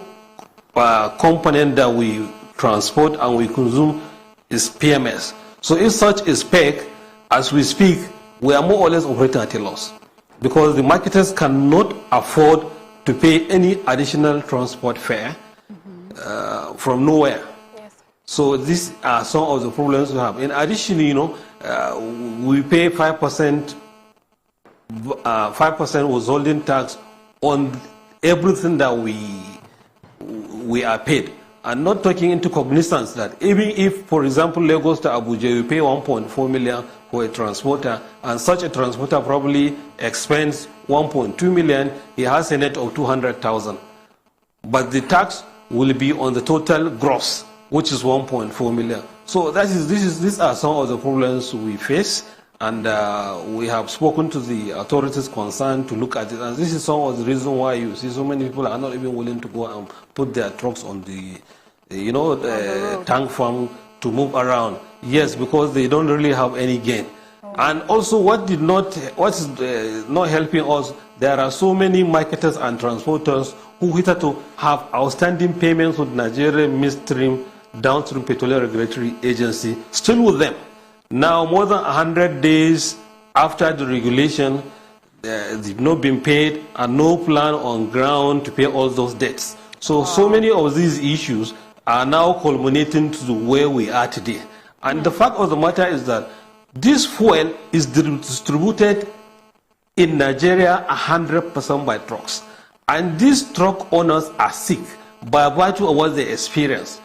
component that we transport and we consume is PMS. So if such is PEG, as we speak, we are more or less operating at a loss because the marketers cannot afford to pay any additional transport fare from nowhere. Yes. So these are some of the problems we have. In addition, we pay 5% withholding tax on everything that we are paid. And not taking into cognizance that even if, for example, Lagos to Abuja, you pay 1.4 million for a transporter, and such a transporter probably expends 1.2 million, he has a net of 200,000. But the tax will be on the total gross, which is 1.4 million. So these are some of the problems we face, and we have spoken to the authorities concerned to look at it. And this is some of the reason why you see so many people are not even willing to go and put their trucks on the tank farm to move around. Yes, because they don't really have any gain. And also, what is not helping us, there are so many marketers and transporters who hitherto have outstanding payments with Nigerian midstream, downstream petroleum regulatory agency, still with them. Now, more than 100 days after the regulation, they've not been paid and no plan on ground to pay all those debts. So many of these issues are now culminating to where we are today. And the fact of the matter is that this fuel is distributed in Nigeria 100% by trucks. And these truck owners are sick by virtue of what they experience.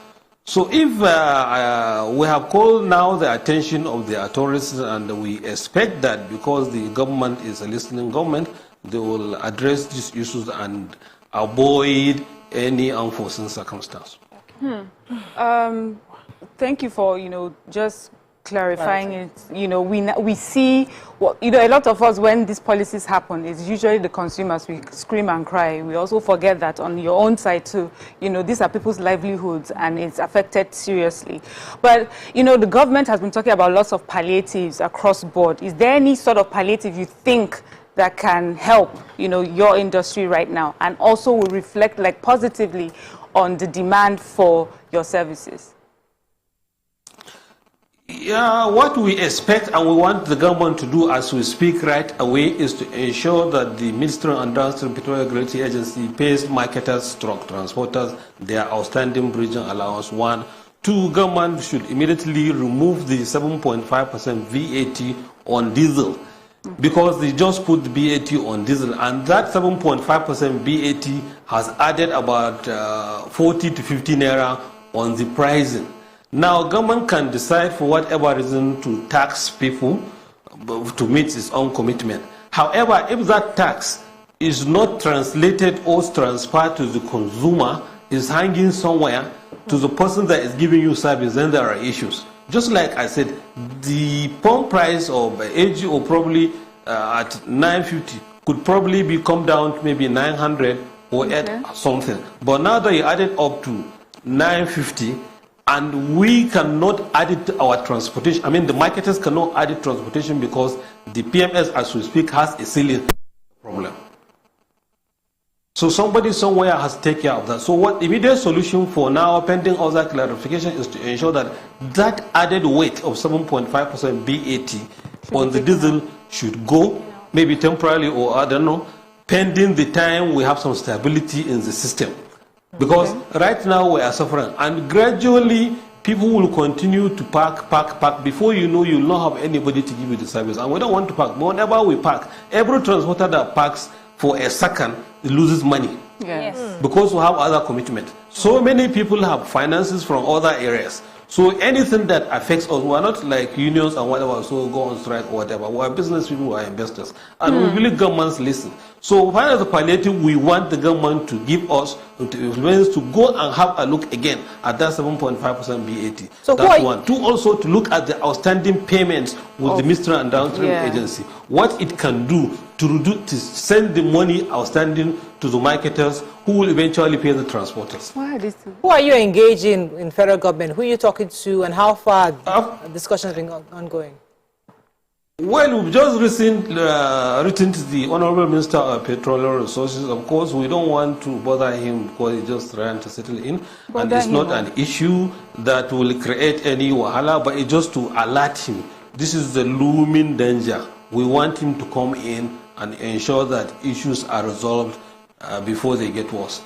So if we have called now the attention of the authorities, and we expect that because the government is a listening government, they will address these issues and avoid any unforeseen circumstance. Thank you for, just clarifying it. We see, a lot of us, when these policies happen, it's usually the consumers, we scream and cry. We also forget that on your own side too, these are people's livelihoods and it's affected seriously. But, the government has been talking about lots of palliatives across board. Is there any sort of palliative you think that can help, your industry right now, and also will reflect positively on the demand for your services? Yeah, what we expect and we want the government to do as we speak right away is to ensure that the Midstream and Downstream Petroleum Regulatory Agency pays marketers, truck transporters, their outstanding bridging allowance. 1. 2, government should immediately remove the 7.5% VAT on diesel, because they just put the VAT on diesel, and that 7.5% VAT has added about 40 to 50 naira on the pricing. Now, government can decide for whatever reason to tax people to meet its own commitment. However, if that tax is not translated or transferred to the consumer, is hanging somewhere to the person that is giving you service, then there are issues. Just like I said, the pump price of AGO probably at 950 could probably come down to maybe 900 or at something. But now that you add it up to 950, and we cannot add it to our transportation. The marketers cannot add it to transportation because the PMS, as we speak, has a ceiling problem. So somebody somewhere has to take care of that. So what immediate solution for now, pending all that clarification, is to ensure that that added weight of 7.5% BAT on the diesel should go, maybe temporarily or I don't know, pending the time we have some stability in the system. Because right now we are suffering, and gradually people will continue to park. Before you know, you'll not have anybody to give you the service. And we don't want to park. But whenever we park, every transporter that parks for a second, it loses money. Yes. Because we have other commitments. So many people have finances from other areas. So anything that affects us, we're not like unions and whatever, so go on strike or whatever. We're business people, we're investors. And we believe governments listen. So while as a palliative, we want the government to give us, to influence, to go and have a look again at that 7.5% BAT. So that's one. Two, also to look at the outstanding payments with the midstream and downstream agency. What it can do to send the money outstanding to the marketers who will eventually pay the transporters. Who are you engaging in federal government? Who are you talking to, and how far discussions been ongoing? Well, we've just written to the Honorable Minister of Petroleum Resources. Of course, we don't want to bother him because he's just trying to settle in. And it's not an issue that will create any wahala, but it's just to alert him. This is the looming danger. We want him to come in and ensure that issues are resolved before they get worse.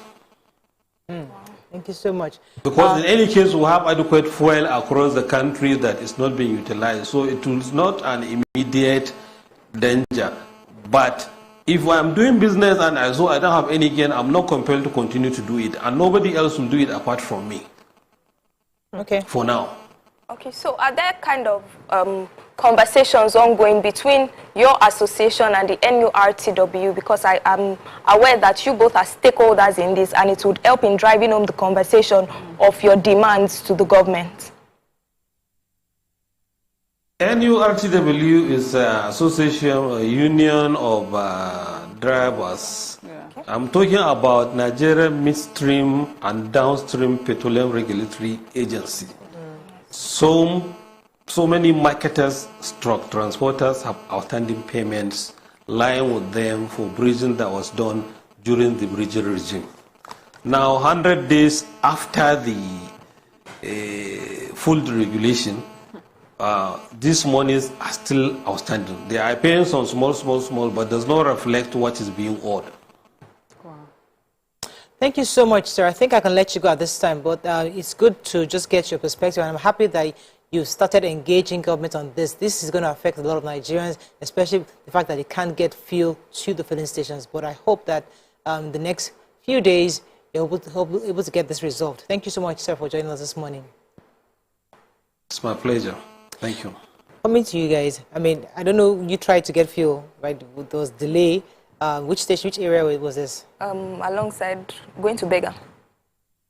Thank you so much. Because in any case, we have adequate fuel across the country that is not being utilized. So it is not an immediate danger. But if I'm doing business and I don't have any gain, I'm not compelled to continue to do it. And nobody else will do it apart from me. Okay. For now. Okay, so are there kind of conversations ongoing between your association and the NURTW? Because I am aware that you both are stakeholders in this, and it would help in driving home the conversation of your demands to the government. NURTW is an association, a union of drivers. Okay. I'm talking about Nigerian midstream and downstream petroleum regulatory agency. So many marketers, transporters have outstanding payments lying with them for bridging that was done during the bridging regime. Now, 100 days after the full deregulation, these monies are still outstanding. They are paying some small, but does not reflect what is being owed. Thank you so much, sir. I think I can let you go at this time, but it's good to just get your perspective, and I'm happy that you started engaging government on this. This is going to affect a lot of Nigerians, especially the fact that they can't get fuel to the filling stations. But I hope that the next few days, you're able to get this resolved. Thank you so much, sir, for joining us this morning. It's my pleasure. Thank you. Coming to you guys, I mean, I don't know, you tried to get fuel, right? There was delay. Which station, which area was this? Alongside going to Bega.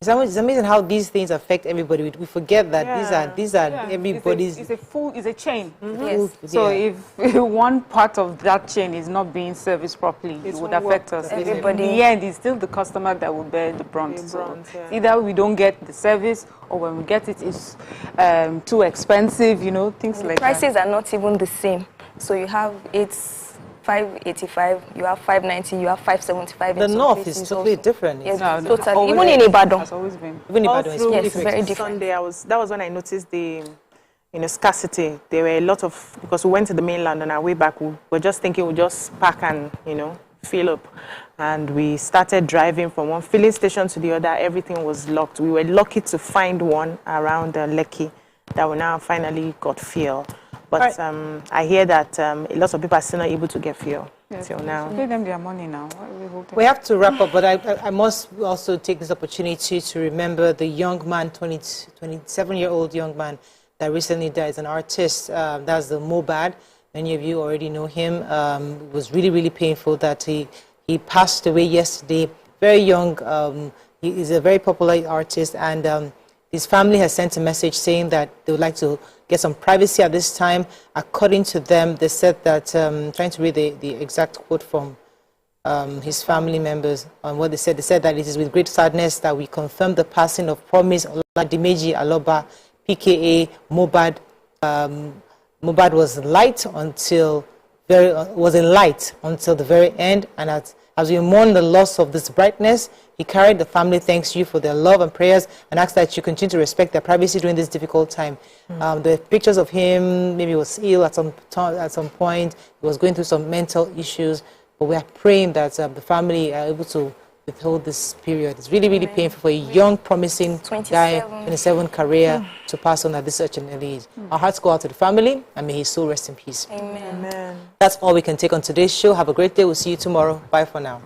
It's amazing how these things affect everybody. We forget that these are everybody's. It's a chain. Yes. So if one part of that chain is not being serviced properly, it would affect us. Everybody. In the end, it's still the customer that will bear the brunt. Either we don't get the service, or when we get it, it's too expensive. You know, things like that. Prices are not even the same. So you have $585, you have $590, you have $575. The north is totally different. Yes, totally. Even in Ibadan. Has always been. Even in Ibadan, it's very different. Sunday, that was when I noticed the scarcity. There were a lot of, because we went to the mainland on our way back, we were just thinking we'll just park and, fill up. And we started driving from one filling station to the other. Everything was locked. We were lucky to find one around Lekki that we now finally got fuel. But I hear that a lot of people are still not able to get fuel till now. Pay them their money now. We have to wrap up, but I must also take this opportunity to remember the young man, 27-year-old young man that recently died. He's an artist. That's the Mohbad. Many of you already know him. It was really, really painful that he passed away yesterday. Very young. He is a very popular artist, and his family has sent a message saying that they would like to get some privacy at this time. According to them, they said that, trying to read the exact quote from his family members on what they said that it is with great sadness that we confirm the passing of Promise Oladimeji Aloba, PKA Mohbad. Mohbad was in light until the very end, and as we mourn the loss of this brightness, he carried the family, thanks you for their love and prayers, and asks that you continue to respect their privacy during this difficult time. The pictures of him, maybe he was ill at some point, he was going through some mental issues, but we are praying that the family are able to withhold this period. It's really, really painful for a young, promising guy, 27 career, to pass on at this such an early age. Our hearts go out to the family, and may his soul rest in peace. Amen. That's all we can take on today's show. Have a great day. We'll see you tomorrow. Bye for now.